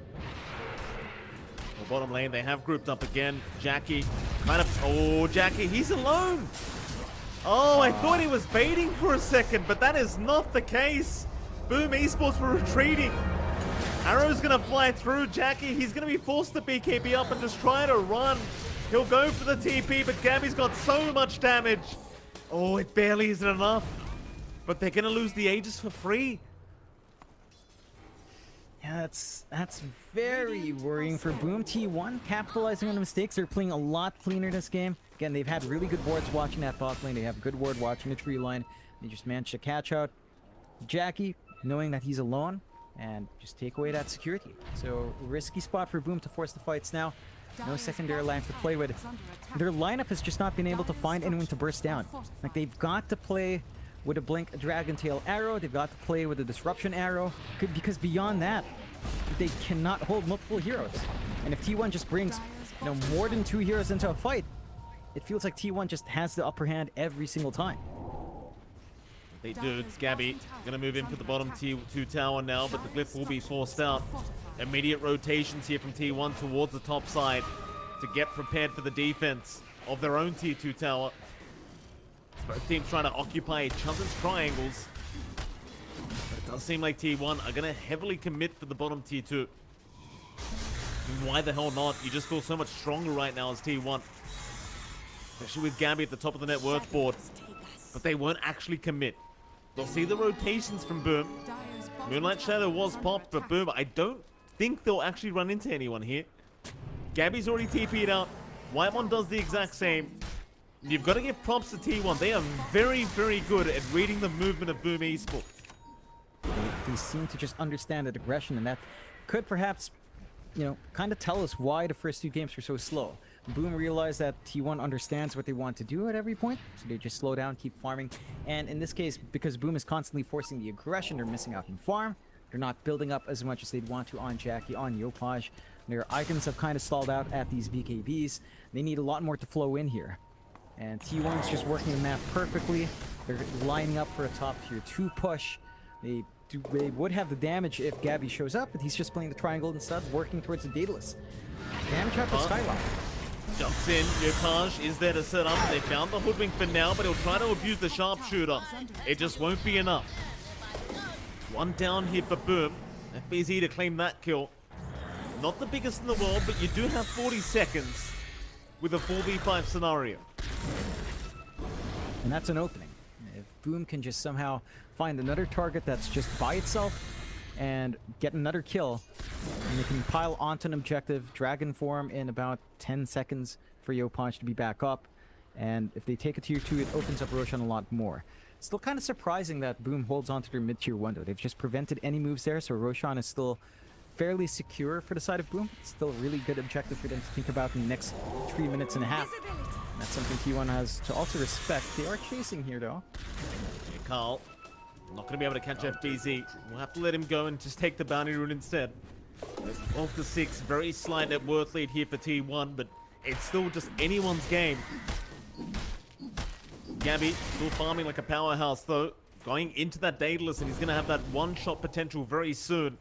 Speaker 6: Well, bottom lane, they have grouped up again. Jackie kind of... Oh, Jackie, he's alone. Oh, I thought he was baiting for a second, but that is not the case. Boom Esports were retreating. Arrow's going to fly through. Jackie, he's going to be forced to BKB up and just try to run. He'll go for the TP, but Gabby's got so much damage. Oh, it barely isn't enough. But they're going to lose the Aegis for free.
Speaker 5: Yeah, that's very worrying for Boom. T1 capitalizing on the mistakes. They're playing a lot cleaner this game. Again, they've had really good wards watching that bot lane. They have a good ward watching the tree line. They just managed to catch out Jackie, knowing that he's alone. and just take away that security. So risky spot for Boom to force the fights now. No secondary life to play with. Their lineup has just not been able to find anyone to burst down. Like, they've got to play with a Blink Dragon Tail arrow. They've got to play with a Disruption arrow. Because beyond that, they cannot hold multiple heroes. And if T1 just brings, you know, more than 2 heroes into a fight, it feels like T1 just has the upper hand every single time.
Speaker 6: They do. Gabby gonna move in for the bottom T2 tower now, but the glyph will be forced out. Immediate rotations here from T1 towards the top side to get prepared for the defense of their own T2 tower. Both teams trying to occupy each other's triangles. But it does seem like T1 are gonna heavily commit for the bottom T2. And why the hell not? You just feel so much stronger right now as T1. Especially with Gabby at the top of the net worth board. But they won't actually commit. They'll see the rotations from Boom. Moonlight Shadow was popped, but Boom, I don't think they'll actually run into anyone here. Gabby's already TP'd out. Whitemon does the exact same. You've got to give props to T1. They are very, very good at reading the movement of Boom Esports.
Speaker 5: They seem to just understand that aggression, and that could perhaps, you know, kind of tell us why the first 2 games were so slow. Boom realized that T1 understands what they want to do at every point, so they just slow down, keep farming. And in this case, because Boom is constantly forcing the aggression, they're missing out on farm. They're not building up as much as they'd want to on Jackie, on Yopaj. Their items have kind of stalled out at these BKBs. They need a lot more to flow in here. And T1's just working the map perfectly. They're lining up for a top tier 2 push. They would have the damage if Gabby shows up, but he's just playing the triangle instead, working towards the Daedalus. Damage out to Skyrock.
Speaker 6: Jumps in, Yopaj is there to set up. They found the hoodwink for now, but he'll try to abuse the sharpshooter. It just won't be enough. 1 down here for Boom. FBZ to claim that kill. Not the biggest in the world, but you do have 40 seconds with a 4v5 scenario.
Speaker 5: And that's an opening. If Boom can just somehow find another target that's just by itself and get another kill, and they can pile onto an objective, Dragon form in about 10 seconds for Yopaj to be back up. And if they take a tier 2, it opens up Roshan a lot more. Still kind of surprising that Boom holds on to their mid-tier 1 though. They've just prevented any moves there, so Roshan is still fairly secure for the side of Boom. It's still a really good objective for them to think about in the next 3 minutes and a half. And that's something T1 has to also respect. They are chasing here though.
Speaker 6: Okay, Carl, not going to be able to catch FBZ. We'll have to let him go and just take the bounty route instead. 12 to 6, very slight net worth lead here for T1, but it's still just anyone's game. Gabby still farming like a powerhouse though, going into that Daedalus, and he's going to have that one-shot potential very soon.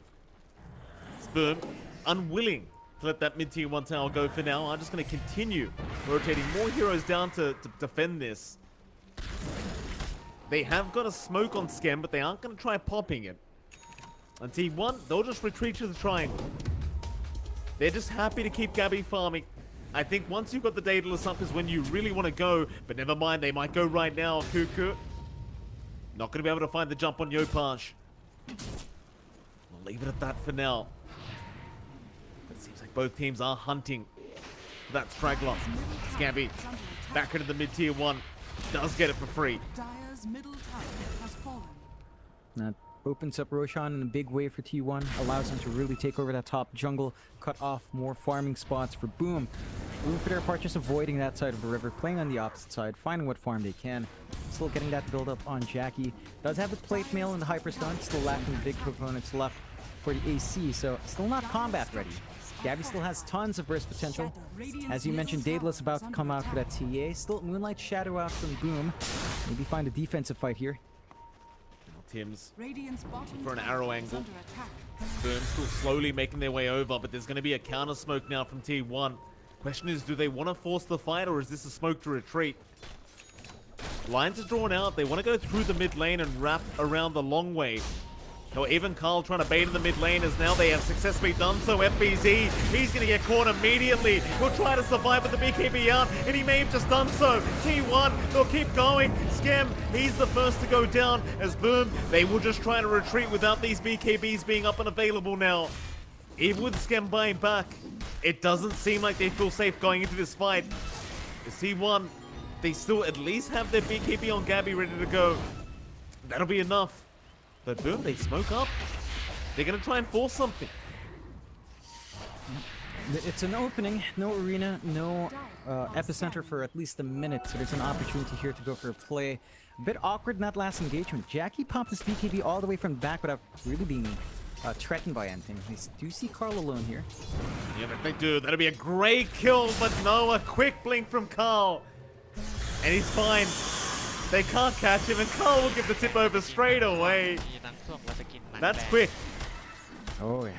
Speaker 6: Boom, unwilling to let that mid-tier 1 tower go for now. I'm just going to continue rotating more heroes down to defend this. They have got a smoke on Skem, but they aren't going to try popping it. And T1, they'll just retreat to the triangle. They're just happy to keep Gabby farming. I think once you've got the Daedalus up is when you really want to go, but never mind, they might go right now. Cuckoo, not going to be able to find the jump on Yopaj. We'll leave it at that for now. Seems like both teams are hunting for that straggler. Scabby back into the mid-tier 1. Does get it for free.
Speaker 4: Dire's middle tower has fallen.
Speaker 5: That opens up Roshan in a big way for T1. Allows them to really take over that top jungle. Cut off more farming spots for Boom. Boom for their part just avoiding that side of the river. Playing on the opposite side. Finding what farm they can. Still getting that build up on Jackie. Does have the plate mail and the hyperstun. Still lacking the big components left for the AC. So still not combat ready. Gabby still has tons of burst potential. As you mentioned, Daedalus about to come out for that TA. Still Moonlight Shadow out from Boom. Maybe find a defensive fight here.
Speaker 6: Tim's for an arrow angle. Boom still slowly making their way over, but there's going to be a counter smoke now from T1. Question is, do they want to force the fight, or is this a smoke to retreat? Lines are drawn out. They want to go through the mid lane and wrap around the long way. No, even Carl trying to bait in the mid lane, as now they have successfully done so. FBZ, he's going to get caught immediately. He'll try to survive with the BKB out, and he may have just done so. T1, they'll keep going. Skem, he's the first to go down. As Boom, they will just try to retreat without these BKBs being up and available now. Even with Skem buying back, it doesn't seem like they feel safe going into this fight. As T1, they still at least have their BKB on Gabby ready to go. That'll be enough. But Boom, they smoke up. They're going to try and force something.
Speaker 5: It's an opening, no arena, no epicenter for at least a minute, so there's an opportunity here to go for a play. A bit awkward in that last engagement. Jackie popped his BKB all the way from the back without really being threatened by anything. They do see Carl alone here.
Speaker 6: Yeah, but they do. That'll be a great kill, but no, a quick blink from Carl. And he's fine. They can't catch him, and Carl will give the tip over straight away. That's quick.
Speaker 5: Oh yeah.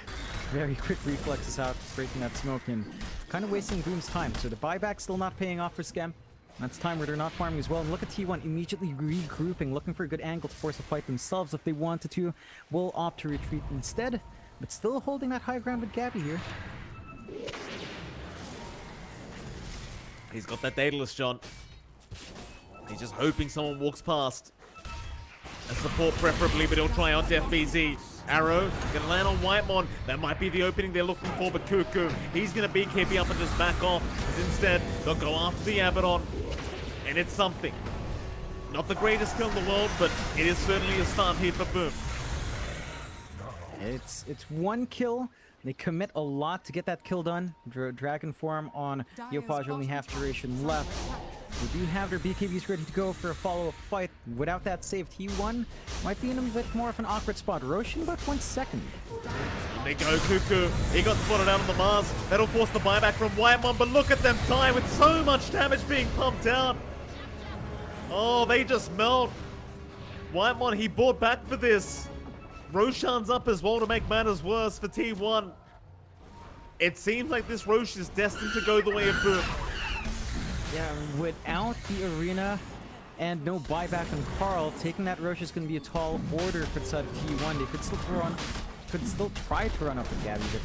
Speaker 5: Very quick reflexes out, breaking that smoke and kind of wasting Boom's time. So the buyback still not paying off for Scam. That's time where they're not farming as well. And look at T1 immediately regrouping, looking for a good angle to force a fight themselves if they wanted to. Will opt to retreat instead, but still holding that high ground with Gabby here.
Speaker 6: He's got that Daedalus, John. He's just hoping someone walks past. A support preferably, but he'll try on Def BZ. Arrow gonna land on Whitemon. That might be the opening they're looking for, but Cuckoo, he's gonna BKB up and just back off. Because instead, they'll go after the Abaddon. And it's something. Not the greatest kill in the world, but it is certainly a start here for Boom.
Speaker 5: It's one kill. They commit a lot to get that kill done. Dragon form on Yopaj, only half duration left. They do have their BKBs ready to go for a follow-up fight. Without that save, T1 might be in a bit more of an awkward spot. Roshan about 1 second.
Speaker 6: And they go, Cuckoo. He got spotted out on the Mars. That'll force the buyback from Whitemon, but look at them die with so much damage being pumped out. Oh, they just melt. Whitemon, he bought back for this. Roshan's up as well to make matters worse for T1. It seems like this Rosh is destined to go the way of Boom.
Speaker 5: Yeah, without the arena and no buyback on Carl, taking that Rosh is going to be a tall order for the side of T1. They could still try to run up with Gabby, but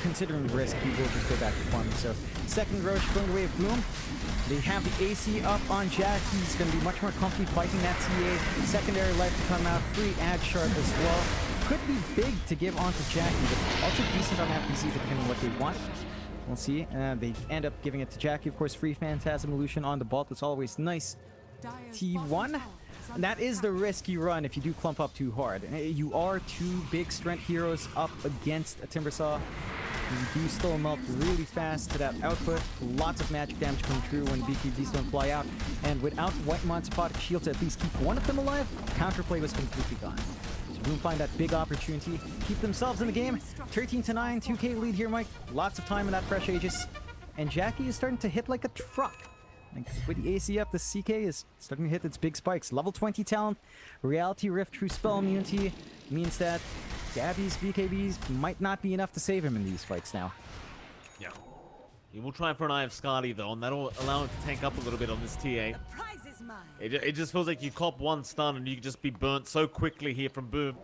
Speaker 5: considering the risk, he will just go back to farming. So, second Rosh going the way of Boom. They have the AC up on Jack. He's going to be much more comfy fighting that TA. Secondary life to come out. Free ad shard as well. Could be big to give onto Jackie, but also decent on FBC depending on what they want. We'll see. They end up giving it to Jackie. Of course, free Phantasm Illusion on the Bolt. That's always nice. T1. And that is the risk you run if you do clump up too hard. You are two big strength heroes up against a Timbersaw. You do still melt really fast to that output. Lots of magic damage coming through when BKBs don't fly out. And without Whitemon's spot shield to at least keep one of them alive, counterplay was completely gone. So Boom find that big opportunity. Keep themselves in the game. 13-9, 2k lead here, Mike. Lots of time in that fresh Aegis. And Jackie is starting to hit like a truck. Like with the AC up, the CK is starting to hit its big spikes. Level 20 talent, Reality Rift through spell immunity means that Gabby's BKBs might not be enough to save him in these fights now.
Speaker 6: Yeah. He will try for an Eye of Skadi though, and that'll allow him to tank up a little bit on this TA. It just feels like you cop one stun and you can just be burnt so quickly here from Boom.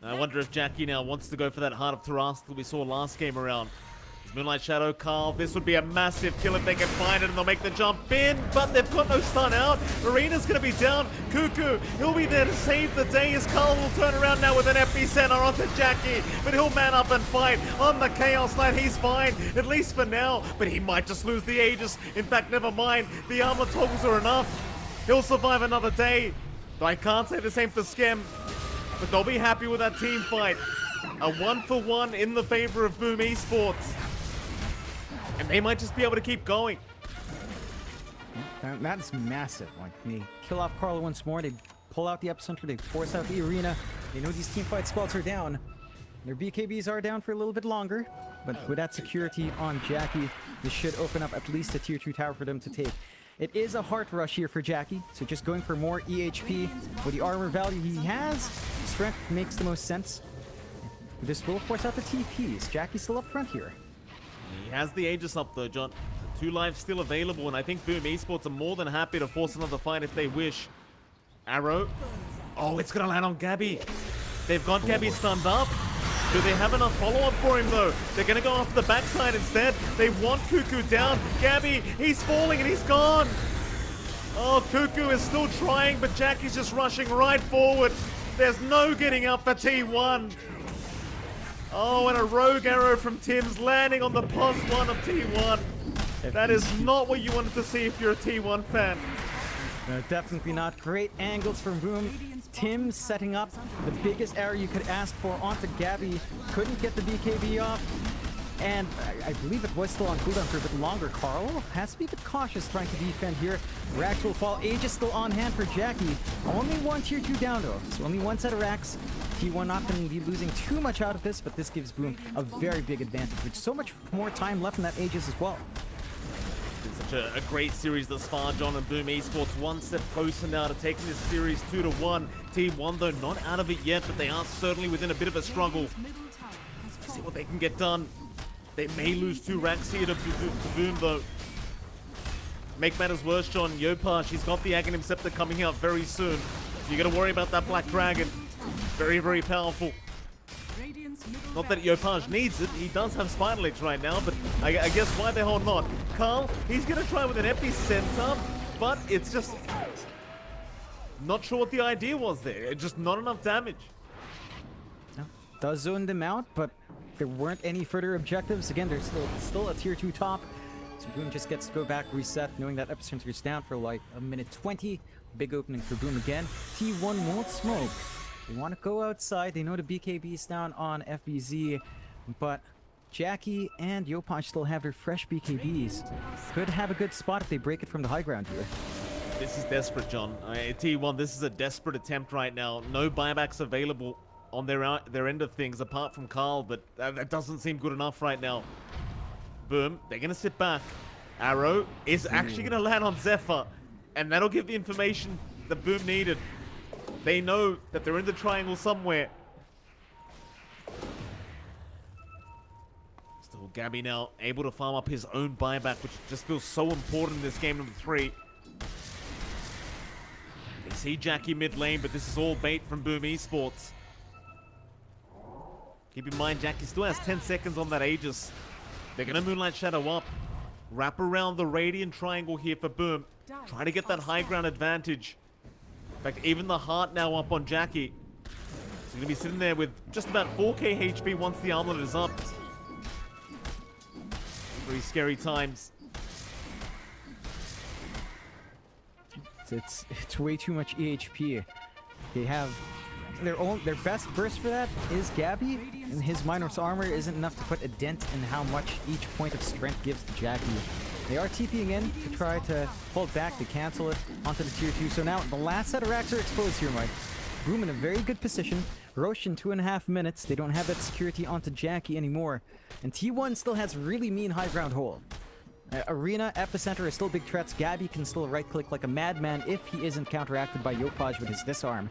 Speaker 6: I wonder if Jackie now wants to go for that Heart of Taras that we saw last game around. Moonlight Shadow, Carl, this would be a massive kill if they can find it and they'll make the jump in, but they've got no stun out. Arena's going to be down. Cuckoo, he'll be there to save the day as Carl will turn around now with an FB center onto Jackie, but he'll man up and fight on the Chaos Knight. He's fine, at least for now, but he might just lose the Aegis. In fact, never mind, the armor toggles are enough. He'll survive another day. Though I can't say the same for Skem, but they'll be happy with that team fight. A 1-for-1 in the favor of Boom Esports. And they might just be able to keep going.
Speaker 5: That's massive. Like, they kill off Carl once more, they pull out the epicenter, they force out the arena. They know these teamfight spells are down. Their BKBs are down for a little bit longer, but with that security on Jackie, this should open up at least a tier 2 tower for them to take. It is a heart rush here for Jackie, so just going for more EHP. With the armor value he has, strength makes the most sense. This will force out the TPs. Jackie's still up front here.
Speaker 6: He has the Aegis up though, John. 2 lives still available, and I think Boom Esports are more than happy to force another fight if they wish. Arrow. Oh, it's gonna land on Gabby. They've got Gabby stunned up. Do they have enough follow-up for him though? They're gonna go after the backside instead. They want Cuckoo down. Gabby, he's falling and he's gone. Oh, Cuckoo is still trying, but Jackie's just rushing right forward. There's no getting up for T1. Oh, and a rogue arrow from Tim's landing on the +1 of T1. That is not what you wanted to see if you're a T1 fan.
Speaker 5: Definitely not. Great angles from Boom. Tim setting up the biggest error you could ask for onto Gabby. Couldn't get the BKB off. And I believe it was still on cooldown for a bit longer. Carl has to be a bit cautious trying to defend here. Rax will fall. Age is still on hand for Jackie. Only one tier 2 down though. So only one set of racks. T1 not going to be losing too much out of this, but this gives Boom a very big advantage. With so much more time left in that Aegis as well.
Speaker 6: It's such a great series thus far. John and Boom Esports one step closer now to taking this series 2-1. T1 though not out of it yet, but they are certainly within a bit of a struggle. See what they can get done. They may lose 2 racks here to Boom though. Make matters worse, John, Yopaj, he's got the Aghanim Scepter coming out very soon. So you gotta worry about that Black Dragon. Very, very powerful. Not that Yopaj needs it, he does have Spider Legs right now, but I guess why the hell not? Carl, he's gonna try with an Epicenter, but it's just... not sure what the idea was there. Just not enough damage.
Speaker 5: Does zone them out, but there weren't any further objectives. Again, there's still a tier 2 top. So Boom just gets to go back, reset, knowing that Epicenter is down for like a minute 20. Big opening for Boom again. T1 won't smoke. They want to go outside. They know the BKB is down on FBZ, but Jackie and Yopaj still have their fresh BKBs. Could have a good spot if they break it from the high ground here.
Speaker 6: This is desperate, John. T1, this is a desperate attempt right now. No buybacks available on their end of things, apart from Carl, but that doesn't seem good enough right now. Boom, they're gonna sit back. Arrow is actually gonna land on Zephyr, and that'll give the information that Boom needed. They know that they're in the triangle somewhere. Still Gabby now able to farm up his own buyback, which just feels so important in this game number 3. They see Jackie mid lane, but this is all bait from Boom Esports. Keep in mind, Jackie still has 10 seconds on that Aegis. They're going to Moonlight Shadow up. Wrap around the Radiant Triangle here for Boom. Try to get that high ground advantage. In fact, even the heart now up on Jackie. He's going to be sitting there with just about 4k HP once the armlet is up. Very scary times.
Speaker 5: It's way too much EHP. They have their best burst for that is Gabby, and his Minor's armor isn't enough to put a dent in how much each point of strength gives to Jackie. They are TPing in to try to hold back to cancel it onto the tier 2. So now the last set of racks are exposed here, Mike. Boom in a very good position. Roche in 2.5 minutes. They don't have that security onto Jackie anymore. And T1 still has really mean high ground hold. Arena, Epicenter are still big threats. Gabby can still right-click like a madman if he isn't counteracted by Yopaj with his disarm.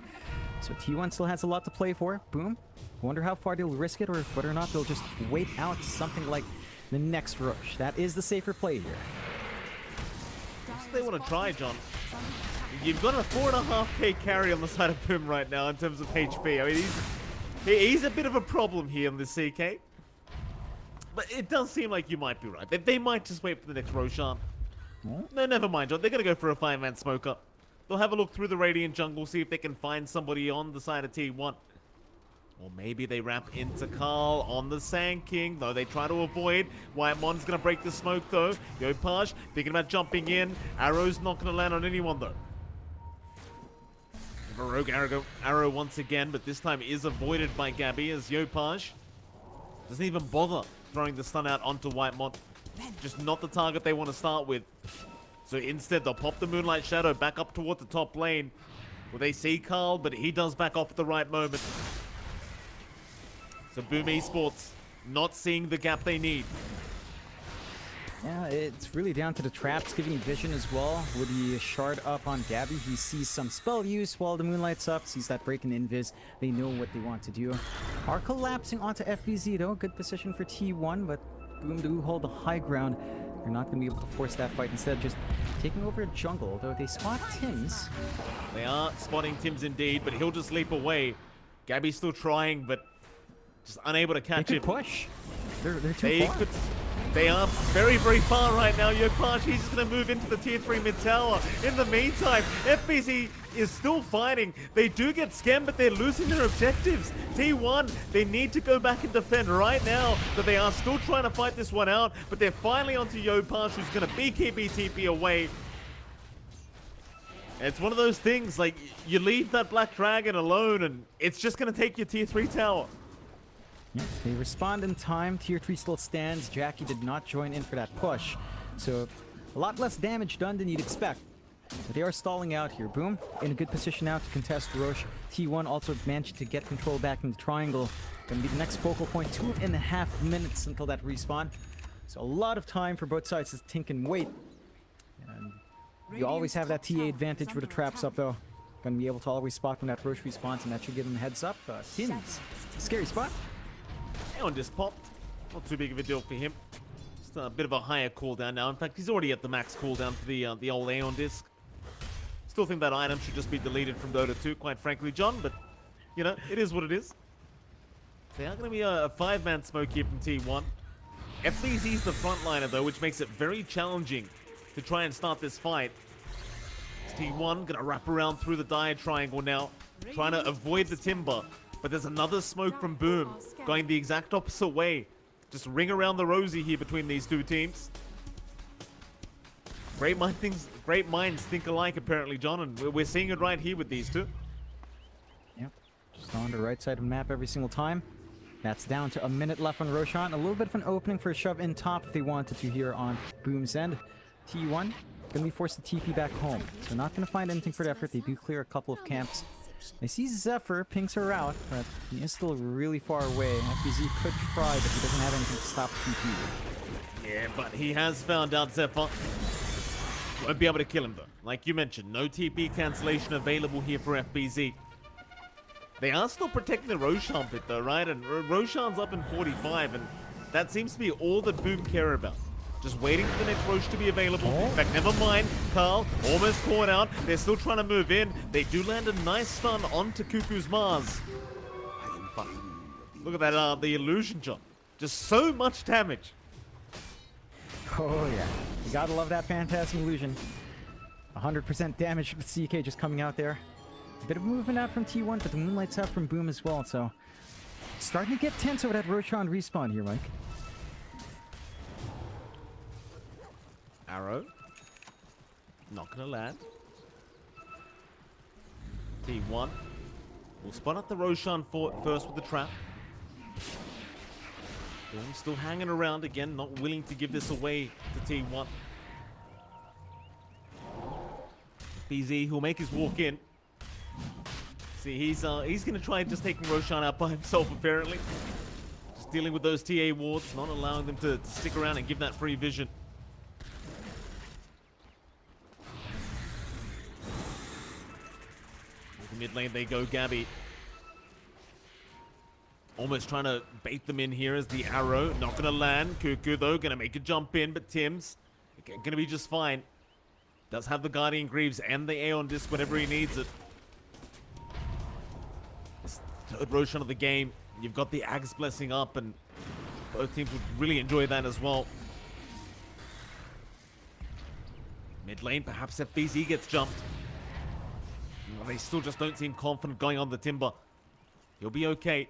Speaker 5: So T1 still has a lot to play for. Boom. Wonder how far they'll risk it or whether or not they'll just wait out something like the next Roche. That is the safer play here.
Speaker 6: That's what they want to try, John. You've got a 4.5k carry on the side of Boom right now in terms of HP. I mean, he's a bit of a problem here on the CK. But it does seem like you might be right. They might just wait for the next Roshan. No, never mind, John. They're going to go for a 5-man smoker. They'll have a look through the Radiant jungle, see if they can find somebody on the side of T1. Or maybe they ramp into Carl on the Sand King. No, they try to avoid. Whitemon's going to break the smoke, though. Yopaj thinking about jumping in. Arrow's not going to land on anyone, though. Rogue arrow once again, but this time is avoided by Gabby as Yopaj doesn't even bother throwing the stun out onto Whitemon. Just not the target they want to start with. So instead, they'll pop the Moonlight Shadow back up toward the top lane, where they see Carl, but he does back off at the right moment. So Boom Esports not seeing the gap they need.
Speaker 5: Yeah, it's really down to the traps giving vision as well. With the shard up on Gabby, he sees some spell use while the Moonlight's up, sees that break in invis. They know what they want to do. Are collapsing onto FBZ though. Good position for T1, but Boom do hold the high ground. They're not going to be able to force that fight. Instead, just taking over a jungle, though they spot Tim's.
Speaker 6: They are spotting Tim's indeed, but he'll just leap away. Gabby's still trying, but just unable to catch him.
Speaker 5: Push. They're too far.
Speaker 6: They are very, very far right now. Yopaj, he's just going to move into the tier 3 mid tower. In the meantime, FBZ is still fighting. They do get scammed, but they're losing their objectives. T1, they need to go back and defend right now, but they are still trying to fight this one out, but they're finally onto Yopaj, who's going to BKB TP away. It's one of those things, like, you leave that Black Dragon alone, and it's just going to take your tier 3 tower.
Speaker 5: Yep, they respond in time. Tier 3 still stands. Jackie did not join in for that push. So, a lot less damage done than you'd expect. But they are stalling out here. Boom, in a good position now to contest Roche. T1 also managed to get control back in the triangle. Gonna be the next focal point. 2.5 minutes until that respawn. So a lot of time for both sides to think and wait. And you always have that TA advantage with the traps up though. Gonna be able to always spot when that Roche respawns, and that should give them a heads up. Tim's scary spot.
Speaker 6: Aeon just popped. Not too big of a deal for him. Just a bit of a higher cooldown now. In fact, he's already at the max cooldown for the old Aeon disc. Still think that item should just be deleted from Dota 2, quite frankly, John, but, you know, it is what it is. They are going to be a 5-man smoke here from T1. FBZ's the frontliner, though, which makes it very challenging to try and start this fight. It's T1 going to wrap around through the dire triangle now, trying to avoid the timber. But there's another smoke from Boom, going the exact opposite way. Just ring around the rosy here between these two teams. Great minds think alike, apparently, John, and we're seeing it right here with these two.
Speaker 5: Yep, just on the right side of the map every single time. That's down to a minute left on Roshan. A little bit of an opening for a shove in top if they wanted to here on Boom's end. T1 gonna be forced to TP back home, so not gonna find anything for the effort. They do clear a couple of camps. They see Zephyr, pings her out, but he is still really far away. FBZ could try, but he doesn't have anything to stop TP.
Speaker 6: Yeah, but he has found out Zephyr. Won't be able to kill him though. Like you mentioned, no TP cancellation available here for FBZ. They are still protecting the Roshan pit though, right? And Roshan's up in 45, and that seems to be all that Boom care about. Just waiting for the next Roche to be available. In fact, never mind. Carl almost caught out. They're still trying to move in. They do land a nice stun onto Cuckoo's Mars. Look at that, the illusion jump. Just so much damage.
Speaker 5: Oh yeah, you gotta love that Phantasm Illusion. 100% damage with CK just coming out there. A bit of movement out from T1, but the Moonlight's out from Boom as well, so... starting to get tense over that Roshan respawn here, Mike.
Speaker 6: Arrow. Not gonna land. T1 will spot up the Roshan first with the trap. Boom still hanging around again, not willing to give this away to T1. BZ, who'll make his walk in. See, he's gonna try just taking Roshan out by himself apparently. Just dealing with those TA wards, not allowing them to stick around and give that free vision. Mid lane they go, Gabby. Almost trying to bait them in here as the arrow. Not going to land. Cuckoo, though, going to make a jump in, but Tim's going to be just fine. Does have the Guardian Greaves and the Aeon Disc whenever he needs it. It's the third Roshan of the game. You've got the Ag's Blessing up, and both teams would really enjoy that as well. Mid lane, perhaps FBZ gets jumped. Well, they still just don't seem confident going on the timber. He'll be okay.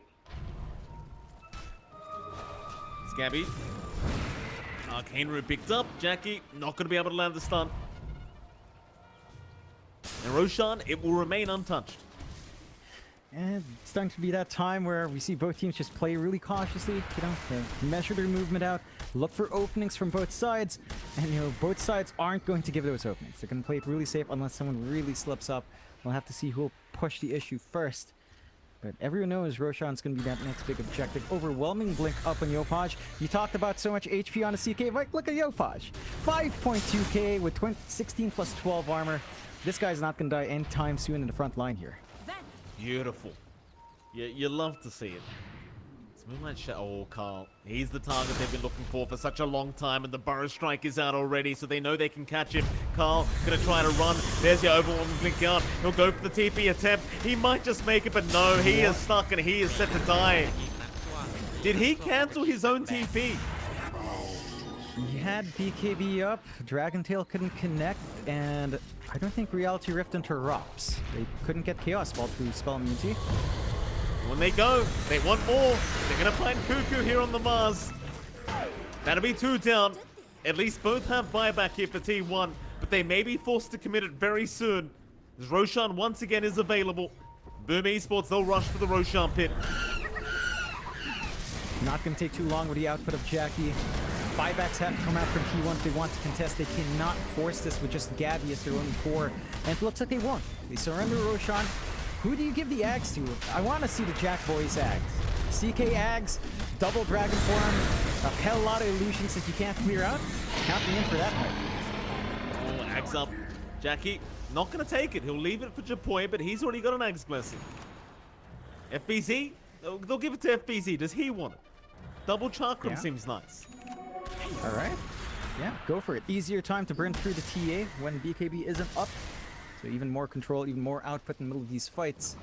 Speaker 6: Gabby. Arcane Root picked up. Jackie not going to be able to land the stun. And Roshan, it will remain untouched.
Speaker 5: And it's starting to be that time where we see both teams just play really cautiously, you know, they measure their movement out, look for openings from both sides, and you know, both sides aren't going to give those openings. They're going to play it really safe unless someone really slips up. We'll have to see who will push the issue first. But everyone knows Roshan's going to be that next big objective. Overwhelming blink up on Yopaj. You talked about so much HP on the CK. Like, look at Yopaj. 5.2k with 16 plus 12 armor. This guy's not going to die anytime soon in the front line here.
Speaker 6: Beautiful. You love to see it. It's Moonlight Oh, Carl. He's the target they've been looking for such a long time, and the Burrow Strike is out already, so they know they can catch him. Carl gonna try to run. There's your overwhelming blink out. He'll go for the TP attempt. He might just make it, but no, he is stuck and he is set to die. Did he cancel his own TP?
Speaker 5: He had BKB up, Dragon Tail couldn't connect, and I don't think Reality Rift interrupts. They couldn't get Chaos Ball to spell immunity.
Speaker 6: When they go, they want more. They're gonna find Cuckoo here on the Mars. That'll be 2 down. At least both have buyback here for T1, but they may be forced to commit it very soon. As Roshan once again is available. Boom Esports, they'll rush for the Roshan pit.
Speaker 5: Not going to take too long with the output of Jackie. Buybacks have to come out from T1 if they want to contest. They cannot force this with just Gabby as their only core. And it looks like they won't. They surrender Roshan. Who do you give the Ags to? I want to see the Jack Boys Ags. CK Ags, double Dragon Form, a hell lot of illusions that you can't clear out. Count me in for that one.
Speaker 6: Oh, Ags up. Jackie, not going to take it. He'll leave it for Japoy, but he's already got an Ags Blessing. FBZ? They'll give it to FBZ. Does he want it? Double Chakram seems nice.
Speaker 5: All right. Yeah, go for it. Easier time to burn through the TA when BKB isn't up. So even more control, even more output in the middle of these fights.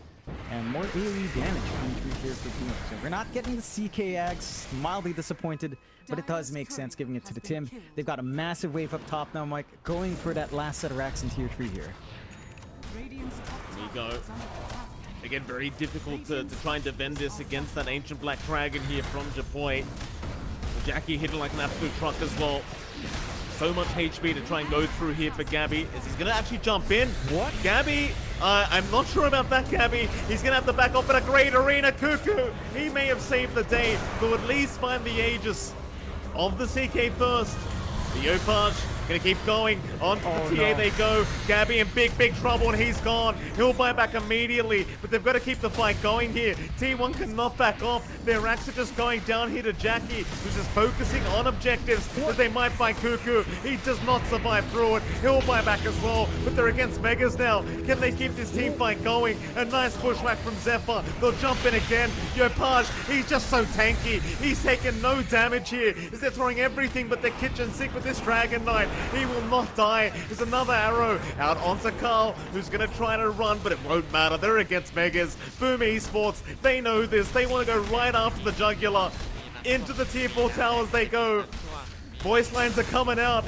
Speaker 5: And more AoE damage coming through here for Boom. So we're not getting the CK Ags. Mildly disappointed, but it does make sense giving it to the Tim. They've got a massive wave up top now, Mike. Going for that last set of racks in tier 3 here.
Speaker 6: There you go. Again, very difficult to try and defend this against that Ancient Black Dragon here from Japoy. Jackie hitting like an absolute truck as well. So much HP to try and go through here for Gabby. As he's going to actually jump in.
Speaker 5: What?
Speaker 6: Gabby, I'm not sure about that, Gabby. He's going to have to back off at a great arena. Cuckoo, he may have saved the day, but at least find the Aegis of the CK first. The Opage gonna keep going. On to the TA they go. Gabby in big trouble and he's gone. He'll buy back immediately, but they've got to keep the fight going here. T1 cannot back off. Their racks are just going down here to Jackie, who's just focusing on objectives as they might find Cuckoo. He does not survive through it. He'll buy back as well, but they're against Megas now. Can they keep this team fight going? A nice pushback from Zephyr. They'll jump in again. Yopaj, he's just so tanky. He's taken no damage here as they're throwing everything but the kitchen sink with this Dragon Knight. He will not die. There's another arrow out onto Carl, who's going to try to run, but it won't matter. They're against Megas. Boom Esports, they know this. They want to go right after the jugular. Into the tier 4 towers they go. Voice lines are coming out.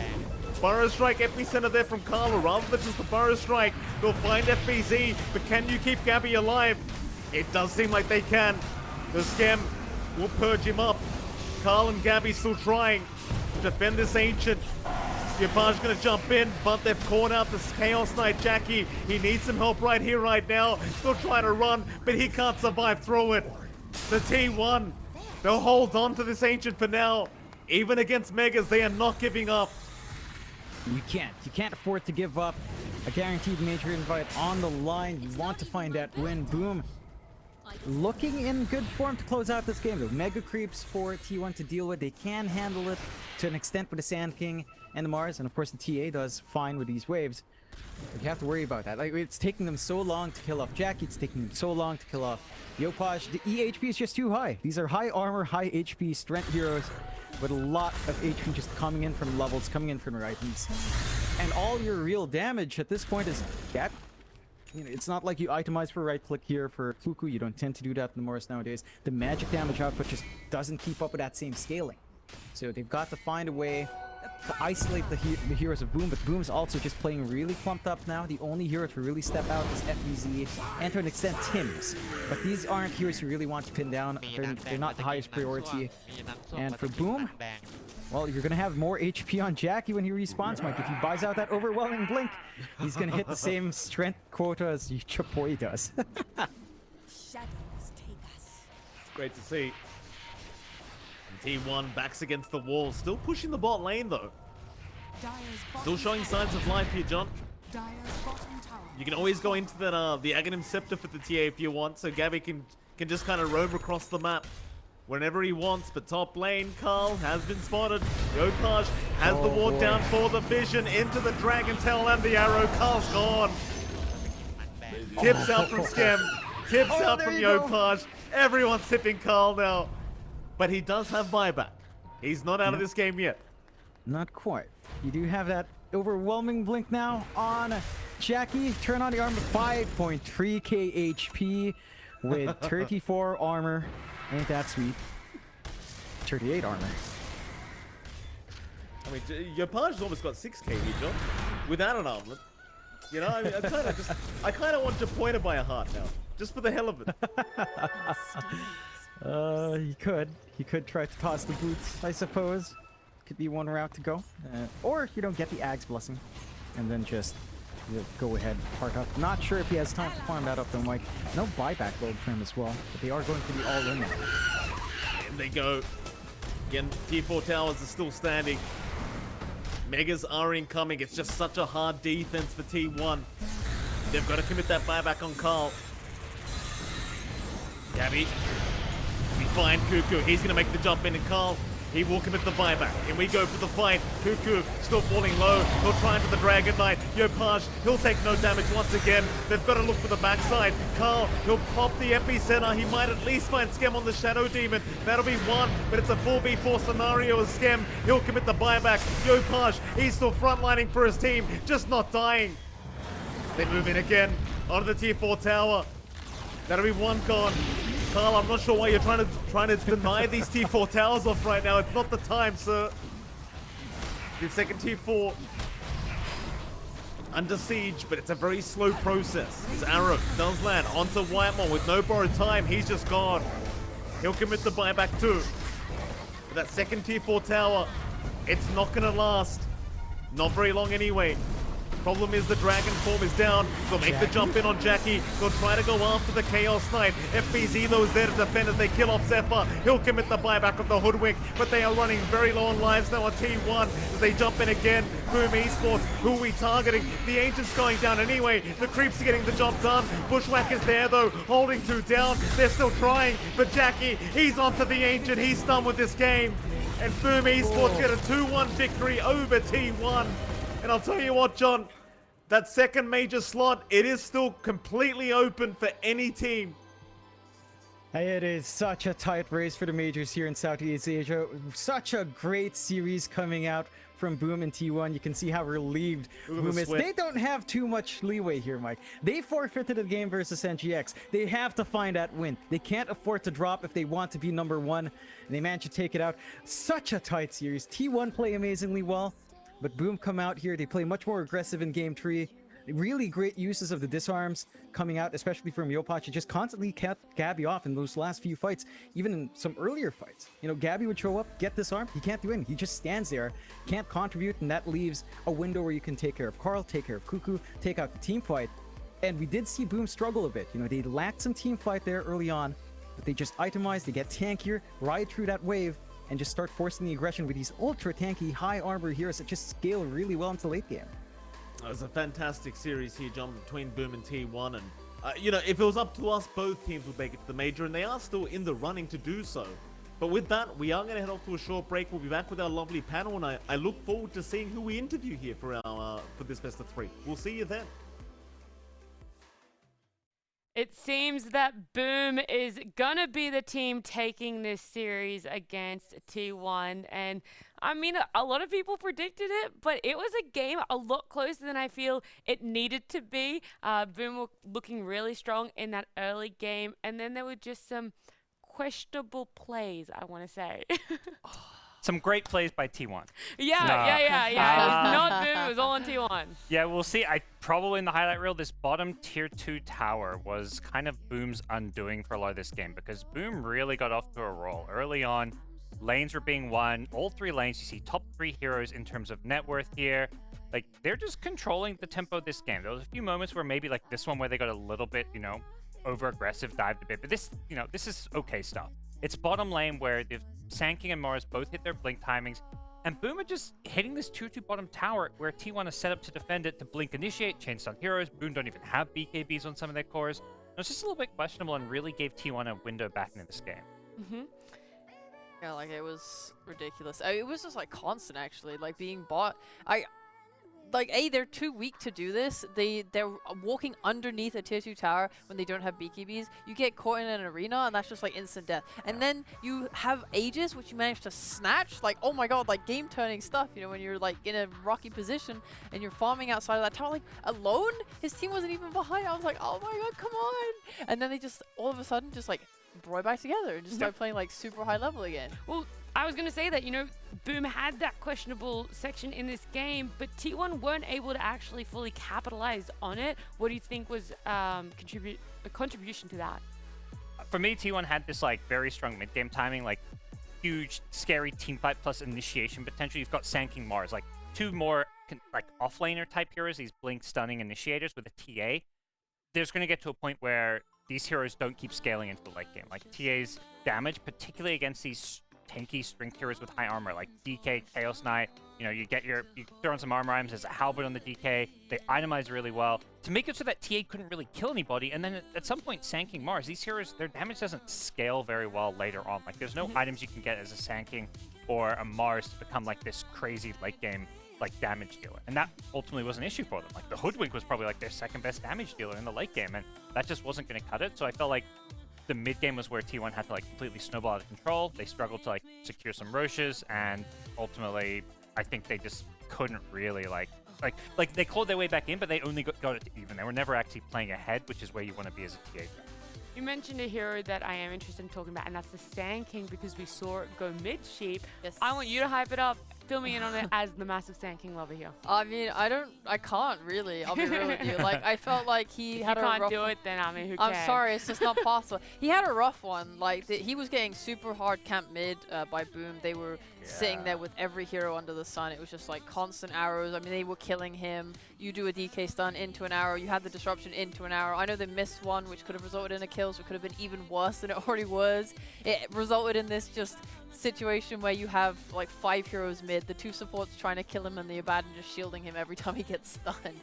Speaker 6: Burrow Strike epicenter there from Carl, or rather than just the Burrow Strike. They'll find FBZ, but can you keep Gabby alive? It does seem like they can. The Schem will purge him up. Carl and Gabby still trying to defend this Ancient. Yopaj gonna jump in, but they've caught out this Chaos Knight Jackie. He needs some help right here, right now. Still trying to run, but he can't survive through it. The T1, they'll hold on to this Ancient for now. Even against Megas, they are not giving up.
Speaker 5: You can't afford to give up. A guaranteed major invite on the line. You want to find that win. Boom. Looking in good form to close out this game. The Mega Creeps for T1 to deal with. They can handle it to an extent with the Sand King and the Mars, and of course the TA does fine with these waves. But you have to worry about that. Like, it's taking them so long to kill off Jackie. It's taking them so long to kill off Yopaj. The EHP is just too high. These are high armor, high HP strength heroes with a lot of HP just coming in from levels, coming in from their items. And all your real damage at this point is Gabby. You know, it's not like you itemize for right click here for Fuku. You don't tend to do that in the Morris nowadays. The magic damage output just doesn't keep up with that same scaling. So they've got to find a way to isolate the heroes of Boom, but Boom's also just playing really clumped up now. The only hero to really step out is FBZ, and to an extent Tim's. But these aren't heroes you really want to pin down. They're not the highest priority. And for Boom, well, you're going to have more HP on Jackie when he respawns, Mike. If he buys out that overwhelming blink, he's going to hit the same strength quota as Chapoy does.
Speaker 6: It's great to see. And T1 backs against the wall, still pushing the bot lane though. Still showing signs of life here, John. You can always go into that the Aghanim Scepter for the TA if you want, so Gabby can just kind of roam across the map whenever he wants. But top lane, Carl has been spotted. Yopaj has the ward down for the vision into the Dragon Tail and the arrow. Carl's gone. Tips out from Schem. Tips out from Yopaj. Everyone's tipping Carl now. But he does have buyback. He's not out of this game yet.
Speaker 5: Not quite. You do have that overwhelming blink now on Jackie. Turn on the armor. 5.3k HP with 34 armor. Ain't that sweet? 38 armor.
Speaker 6: I mean, Yopaj's almost got 6k here, John, without an armlet. You know, I kind of want Japoy to buy a heart now, just for the hell of it.
Speaker 5: He could try to toss the boots, I suppose. Could be one route to go. Or you don't get the Ag's Blessing, and then just the go-ahead part up. Not sure if he has time to farm that up though, Mike. No buyback load for him as well, but they are going for the all-in now.
Speaker 6: And they go. Again, tier 4 towers are still standing. Megas are incoming. It's just such a hard defense for T1. They've got to commit that buyback on Carl. Gabby. We find Cuckoo. He's going to make the jump in, and Carl, he will commit the buyback. And we go for the fight. Cuckoo still falling low. He'll try into the Dragon Knight. Yopaj, he'll take no damage once again. They've got to look for the backside. Carl, he'll pop the epicenter. He might at least find Skem on the Shadow Demon. That'll be one, but it's a 4v4 scenario as Skem. He'll commit the buyback. Yopaj, he's still frontlining for his team, just not dying. They move in again onto the tier 4 tower. That'll be one gone. Carl, I'm not sure why you're trying to deny these tier 4 towers off right now. It's not the time, sir. The second tier 4 under siege, but it's a very slow process. His arrow does land onto Whitemore with no borrowed time. He's just gone. He'll commit the buyback too. But that second tier 4 tower, it's not gonna last. Not very long anyway. Problem is the Dragon form is down. They'll make the jump in on Jackie. They'll try to go after the Chaos Knight. FBZ though is there to defend as they kill off Zephyr. He'll commit the buyback of the Hoodwink, but they are running very low on lives now on T1 as they jump in again. Boom Esports, who are we targeting? The Ancient's going down anyway. The Creeps are getting the job done. Bushwhack is there though, holding 2 down. They're still trying, but Jackie, he's onto the Ancient. He's done with this game. And Boom Esports get a 2-1 victory over T1. And I'll tell you what, John, that second major slot, it is still completely open for any team.
Speaker 5: It is such a tight race for the majors here in Southeast Asia. Such a great series coming out from Boom and T1. You can see how relieved Boom is. They don't have too much leeway here, Mike. They forfeited the game versus NGX. They have to find that win. They can't afford to drop if they want to be number 1. And they managed to take it out. Such a tight series. T1 play amazingly well. But Boom come out here, they play much more aggressive in game 3. Really great uses of the disarms coming out, especially from Yopaj. He just constantly kept Gabby off in those last few fights, even in some earlier fights. You know, Gabby would show up, get disarmed, he can't do anything. He just stands there, can't contribute, and that leaves a window where you can take care of Carl, take care of Cuckoo, take out the team fight. And we did see Boom struggle a bit. You know, they lacked some team fight there early on, but they just itemize, they get tankier, ride through that wave, and just start forcing the aggression with these ultra tanky, high armor heroes that just scale really well into late game.
Speaker 6: It was a fantastic series here, John, between Boom and T1. And, you know, if it was up to us, both teams would make it to the major, and they are still in the running to do so. But with that, we are going to head off to a short break. We'll be back with our lovely panel, and I look forward to seeing who we interview here for for this best of 3. We'll see you then.
Speaker 1: It seems that Boom is gonna be the team taking this series against T1, and I mean, a lot of people predicted it, but it was a game a lot closer than I feel it needed to be. Boom were looking really strong in that early game, and then there were just some questionable plays, I want to say.
Speaker 3: Some great plays by T1.
Speaker 1: Yeah. It was not Boom, it was all on T1.
Speaker 3: Yeah, we'll see. Probably in the highlight reel, this bottom tier 2 tower was kind of Boom's undoing for a lot of this game, because Boom really got off to a roll. Early on, lanes were being won. All 3 lanes, you see top 3 heroes in terms of net worth here. Like, they're just controlling the tempo of this game. There was a few moments where maybe like this one where they got a little bit, you know, over aggressive, dived a bit, but this, you know, this is okay stuff. It's bottom lane where they've Sanking and Morris both hit their blink timings, and Boom are just hitting this 2-2 bottom tower where T1 is set up to defend it, to blink initiate, chain stun heroes. Boom don't even have BKBs on some of their cores. It's just a little bit questionable and really gave T1 a window back into this game.
Speaker 2: Yeah, like, it was ridiculous. It was just like constant, actually, like being bought. They're too weak to do this. They're walking underneath a tier 2 tower when they don't have BKBs. You get caught in an arena, and that's just like instant death. And then you have Aegis, which you manage to snatch. Like, oh my god, like game turning stuff. You know, when you're like in a rocky position and you're farming outside of that tower, like alone. His team wasn't even behind. I was like, oh my god, come on! And then they just all of a sudden just like brought back together and just started playing like super high level again.
Speaker 1: Well, I was going to say that, you know, Boom had that questionable section in this game, but T1 weren't able to actually fully capitalize on it. What do you think was a contribution to that?
Speaker 3: For me, T1 had this like very strong mid-game timing, like huge, scary teamfight plus initiation potential. You've got Sanking Mars, like 2 more like offlaner type heroes, these blink stunning initiators with a TA, there's going to get to a point where these heroes don't keep scaling into the late game. Like TA's damage, particularly against these tanky strength heroes with high armor, like DK, Chaos Knight. You know, you throw in some armor items, there's a halberd on the DK, they itemize really well to make it so that TA couldn't really kill anybody, and then at some point sanking Mars, these heroes, their damage doesn't scale very well later on. Like, there's no items you can get as a sanking or a Mars to become like this crazy late game like damage dealer, and that ultimately was an issue for them. Like, the Hoodwink was probably like their second best damage dealer in the late game, and that just wasn't going to cut it. So I felt like the mid game was where T1 had to like completely snowball out of control. They struggled to like secure some Roches, and ultimately I think they just couldn't really like they clawed their way back in, but they only got it to even. They were never actually playing ahead, which is where you want to be as a TA player.
Speaker 1: You mentioned a hero that I am interested in talking about, and that's the Sand King, because we saw it go mid-sheep.
Speaker 2: Yes.
Speaker 1: I want you to hype it up, fill me in on it as the massive Sand King lover here.
Speaker 2: I mean, I can't really. I'll be real with you. Like, I felt like he
Speaker 1: If
Speaker 2: had
Speaker 1: you
Speaker 2: a
Speaker 1: can't
Speaker 2: rough
Speaker 1: do
Speaker 2: one.
Speaker 1: it, then I mean, who cares?
Speaker 2: I'm sorry, it's just not possible. He had a rough one. Like, he was getting super hard camp mid by Boom. They were sitting there with every hero under the sun. It was just like constant arrows. I mean, they were killing him. You do a DK stun into an arrow. You had the disruption into an arrow. I know they missed one, which could have resulted in a kill, so it could have been even worse than it already was. It resulted in this just situation where you have like 5 heroes mid, the 2 supports trying to kill him, and the Abaddon just shielding him every time he gets stunned.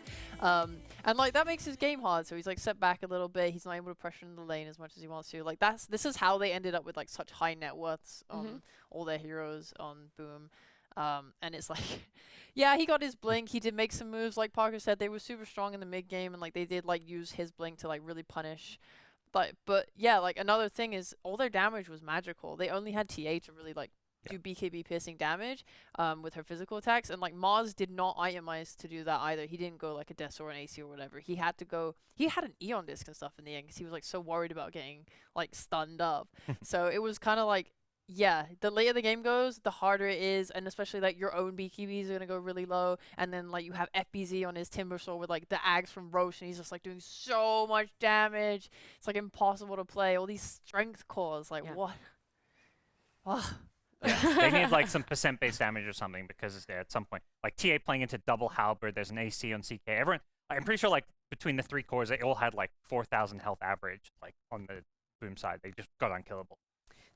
Speaker 2: And like that makes his game hard, so he's like set back a little bit. He's not able to pressure in the lane as much as he wants to. Like, this is how they ended up with like such high net worths on all their heroes on Boom. And it's like, yeah, he got his blink. He did make some moves, like Parker said. They were super strong in the mid game, and like they did like use his blink to like really punish. But yeah, like another thing is all their damage was magical. They only had TA to really like do BKB piercing damage with her physical attacks, and like Mars did not itemize to do that either. He didn't go like a Death or an AC or whatever. He had an Eon disc and stuff in the end because he was like so worried about getting like stunned up. So it was kind of like, yeah, the later the game goes, the harder it is, and especially like your own BKBs are gonna go really low, and then like you have FBZ on his Timber Sword with like the Ags from Roche, and he's just like doing so much damage. It's like impossible to play. All these strength cores, like what? Oh.
Speaker 3: They need like some percent-based damage or something, because it's there at some point. Like TA playing into double halberd, there's an AC on CK. Everyone, I'm pretty sure like between the 3 cores, they all had like 4,000 health average. Like on the Boom side, they just got unkillable.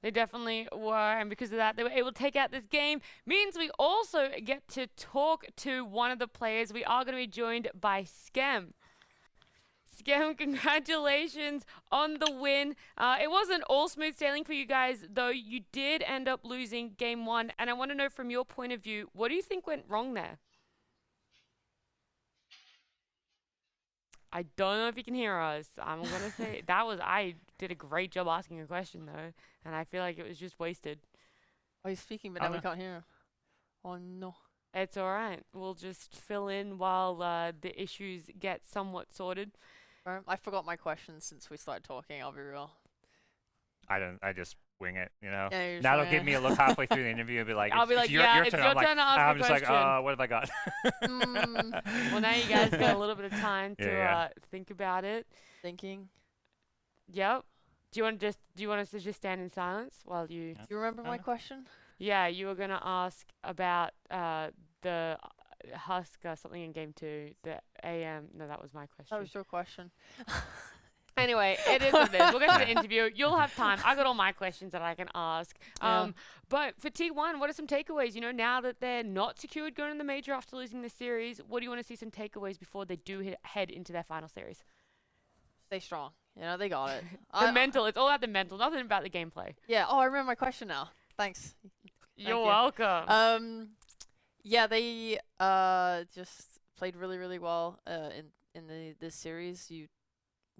Speaker 1: They definitely were, and because of that, they were able to take out this game. Means we also get to talk to one of the players. We are going to be joined by Skem. Skem, congratulations on the win. It wasn't all smooth sailing for you guys, though. You did end up losing game 1, and I want to know from your point of view, what do you think went wrong there? I don't know if you can hear us. I'm going to say I did a great job asking a question, though, and I feel like it was just wasted.
Speaker 2: Oh, he's speaking, but now we can't hear him. Oh, no.
Speaker 1: It's all right. We'll just fill in while the issues get somewhat sorted.
Speaker 2: I forgot my question since we started talking, I'll be real.
Speaker 3: I just wing it, you know?
Speaker 2: Yeah,
Speaker 3: now they'll give me a look halfway through the interview and be like,
Speaker 1: I'll be like, yeah, it's your turn to ask
Speaker 3: I'm
Speaker 1: the
Speaker 3: just
Speaker 1: question.
Speaker 3: like, what have I got?
Speaker 1: Well, now you guys got a little bit of time to think about it.
Speaker 2: Thinking.
Speaker 1: Yep. Do you want us to just stand in silence while you?
Speaker 2: Do you remember my question?
Speaker 1: Yeah, you were gonna ask about the Husker something in game 2. The AM. No, that was my question.
Speaker 2: That was your question.
Speaker 1: Anyway, it is what it is. We'll get to the interview. You'll have time. I got all my questions that I can ask. But for T1, what are some takeaways? You know, now that they're not secured going in the major after losing the series, what do you want to see some takeaways before they do head into their final series?
Speaker 2: Stay strong. You know, they got it.
Speaker 1: The mental. It's all about the mental. Nothing about the gameplay.
Speaker 2: Yeah. Oh, I remember my question now. Thanks.
Speaker 1: You're welcome.
Speaker 2: Yeah, they just played really, really well in this series. You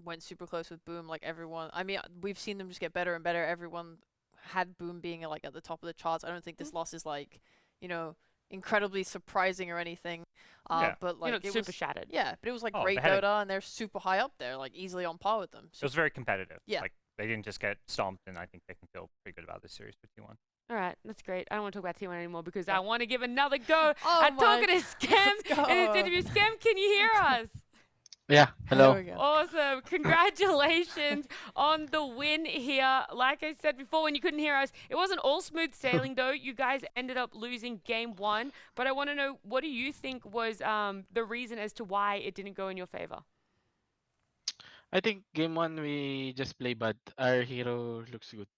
Speaker 2: went super close with Boom. Like everyone, I mean, we've seen them just get better and better. Everyone had Boom being like at the top of the charts. I don't think this loss is like, you know, incredibly surprising or anything. But like
Speaker 1: it super shattered.
Speaker 2: Yeah, but it was like great Dota, and they're super high up there, like easily on par with them.
Speaker 3: So it was very competitive.
Speaker 2: Yeah.
Speaker 3: Like they didn't just get stomped, and I think they can feel pretty good about this series for T1.
Speaker 1: All right, that's great. I don't want to talk about T1 anymore because I want to give another go at talking to Skem in this interview. Skem, can you hear us?
Speaker 7: Yeah,
Speaker 2: There
Speaker 7: hello.
Speaker 2: we go.
Speaker 1: Awesome. Congratulations on the win here. Like I said before, when you couldn't hear us, it wasn't all smooth sailing, though. You guys ended up losing game one. But I want to know, what do you think was the reason as to why it didn't go in your favor?
Speaker 7: I think game one we just play bad. Our hero looks good.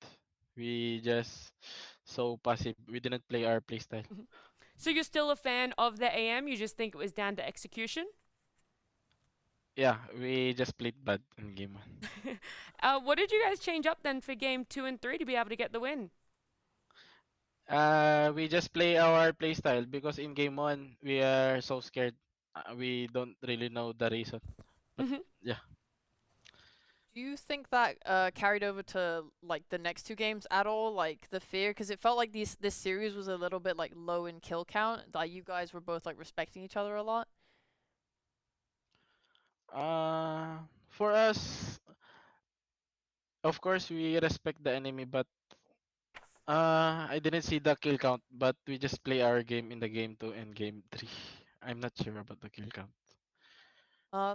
Speaker 7: We just so passive. We didn't play our playstyle.
Speaker 1: So you're still a fan of the AM? You just think it was down to execution?
Speaker 7: Yeah, we just played bad in game one.
Speaker 1: What did you guys change up then for game 2 and 3 to be able to get the win?
Speaker 7: We just play our playstyle because in game one we are so scared. We don't really know the reason. But
Speaker 1: Mhm.
Speaker 7: yeah,
Speaker 2: Do you think that carried over to like the next two games at all? Like the fear, because it felt like this series was a little bit like low in kill count. Like you guys were both like respecting each other a lot.
Speaker 7: for us, of course we respect the enemy, but I didn't see the kill count, but we just play our game in the game two and game three. I'm not sure about the kill count.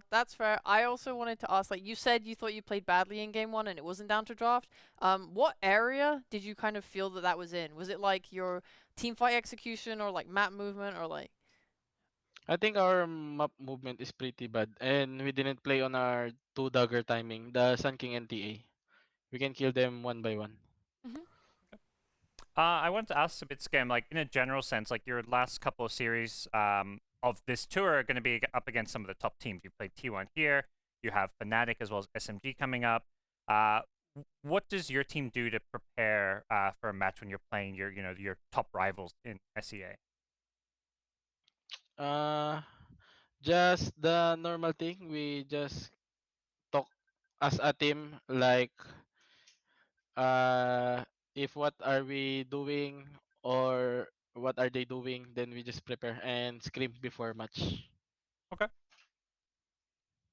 Speaker 2: That's fair. I also wanted to ask, like you said, you thought you played badly in game one and it wasn't down to draft. What area did you kind of feel that that was in? Was it like your team fight execution or like map movement or like?
Speaker 7: I think our map movement is pretty bad, and we didn't play on our two dagger timing, the Sun King and TA. We can kill them one by one.
Speaker 1: Mhm.
Speaker 3: I wanted to ask a bit, Scam, like in a general sense, like your last couple of series of this tour are going to be up against some of the top teams. You played T1 here, you have Fnatic as well as SMG coming up. What does your team do to prepare for a match when you're playing your top rivals in SEA?
Speaker 7: Just the normal thing. We just talk as a team, like uh, if what are we doing or what are they doing, then we just prepare and scream before match.
Speaker 3: Okay.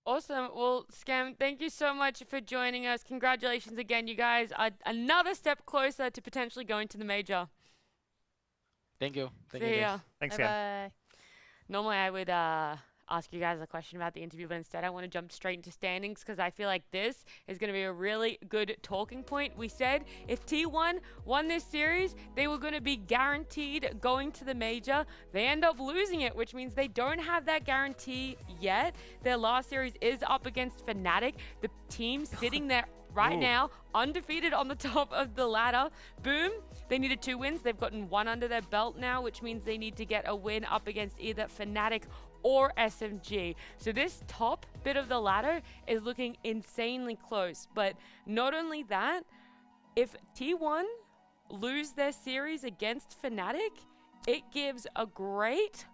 Speaker 1: Awesome. Well, Scam, thank you so much for joining us. Congratulations again, you guys are another step closer to potentially going to the major.
Speaker 7: Thank you. Thank you,
Speaker 1: See
Speaker 7: guys.
Speaker 1: ya.
Speaker 3: Thanks,
Speaker 2: Bye
Speaker 3: Scam.
Speaker 2: bye.
Speaker 1: Normally, I would ask you guys a question about the interview, but instead I want to jump straight into standings because I feel like this is going to be a really good talking point. We said if T1 won this series, they were going to be guaranteed going to the major. They end up losing it, which means they don't have that guarantee yet. Their last series is up against Fnatic, the team sitting there right
Speaker 3: Ooh.
Speaker 1: now, undefeated on the top of the ladder. Boom. They needed 2 wins. They've gotten 1 under their belt now, which means they need to get a win up against either Fnatic or SMG. So this top bit of the ladder is looking insanely close. But not only that, if T1 lose their series against Fnatic, it gives a great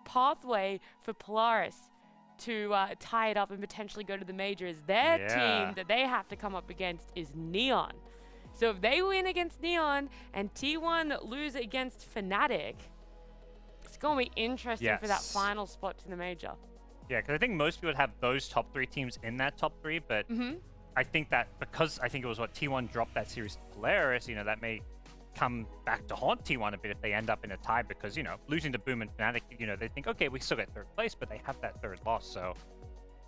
Speaker 1: pathway for Polaris to tie it up and potentially go to the majors. Their
Speaker 3: Yeah.
Speaker 1: team that they have to come up against is Neon. So if they win against Neon and T1 lose against Fnatic, it's going to be interesting for that
Speaker 3: Yes.
Speaker 1: final spot to the major.
Speaker 3: Yeah, because I think most people would have those top 3 teams in that top 3, but I think that because I think it was what T1 dropped that series to Polaris, that may come back to haunt T1 a bit if they end up in a tie because, losing to Boom and Fnatic, they think, okay, we still get 3rd place, but they have that 3rd loss. So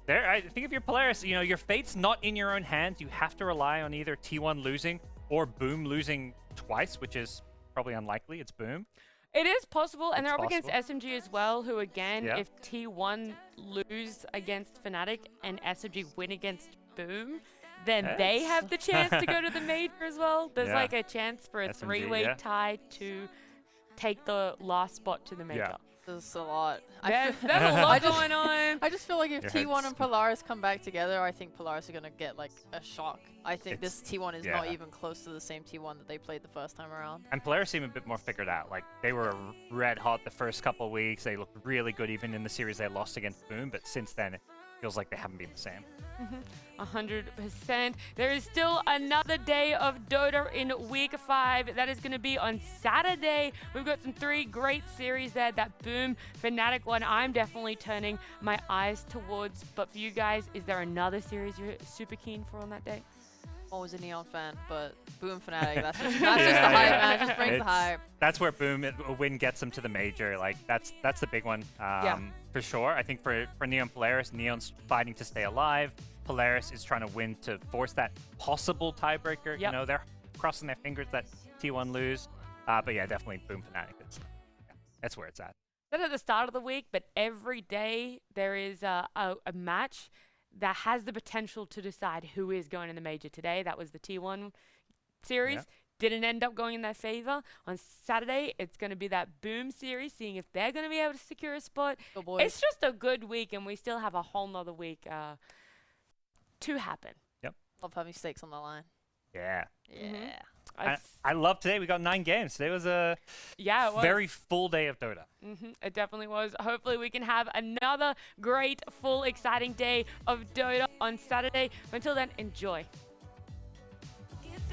Speaker 3: I think if you're Polaris, your fate's not in your own hands. You have to rely on either T1 losing or Boom losing twice, which is probably unlikely. It's Boom.
Speaker 1: It is possible, and
Speaker 3: It's
Speaker 1: they're up against
Speaker 3: possible.
Speaker 1: SMG as well, who again,
Speaker 3: Yeah.
Speaker 1: if T1 lose against Fnatic and SMG win against Boom, then they
Speaker 3: Yes.
Speaker 1: have the chance to go to the major as well. There's
Speaker 3: Yeah.
Speaker 1: like a chance for a
Speaker 3: SMG,
Speaker 1: 3-way
Speaker 3: yeah.
Speaker 1: tie to take the last spot to the major.
Speaker 2: This is a lot.
Speaker 1: There's,
Speaker 2: feel-
Speaker 1: there's a lot
Speaker 2: I just-
Speaker 1: going on.
Speaker 2: I just feel like if
Speaker 3: Your
Speaker 2: T1
Speaker 3: head's-
Speaker 2: and Polaris come back together, I think Polaris are gonna get like a shock. I think this T1 is not
Speaker 3: yeah.
Speaker 2: even close to the same T1 that they played the first time around.
Speaker 3: And Polaris seem a bit more figured out. Like, they were red hot the first couple of weeks. They looked really good even in the series they lost against Boom, but since then it feels like they haven't been the same.
Speaker 1: 100%. There is still another day of Dota in week 5. That is going to be on Saturday. We've got some 3 great series there. That Boom Fnatic one, I'm definitely turning my eyes towards. But for you guys, is there another series you're super keen for on that day?
Speaker 2: Always a Neon fan, but Boom Fnatic, that's just the hype, man. It just brings the hype.
Speaker 3: That's where Boom, a win gets them to the major. Like, that's the big one, for sure. I think for Neon Polaris, Neon's fighting to stay alive. Polaris is trying to win to force that possible tiebreaker. You know, they're crossing their fingers that T1 lose. But yeah, definitely Boom Fnatic. That's where it's at.
Speaker 1: Not at the start of the week, but every day there is a match that has the potential to decide who is going in the major. Today, that was the T1 series.
Speaker 3: Yeah.
Speaker 1: Didn't end up going in their favor. On Saturday, it's going to be that Boom series, seeing if they're going to be able to secure a spot.
Speaker 2: Oh boy.
Speaker 1: It's just a good week, and we still have a whole nother week to happen.
Speaker 3: Yep.
Speaker 2: Love having stakes on the line.
Speaker 3: Yeah.
Speaker 2: Yeah.
Speaker 3: I love today. We got 9 games. Today was a
Speaker 1: it was.
Speaker 3: very full day of Dota.
Speaker 1: It definitely was. Hopefully we can have another great, full, exciting day of Dota on Saturday. Until then, enjoy.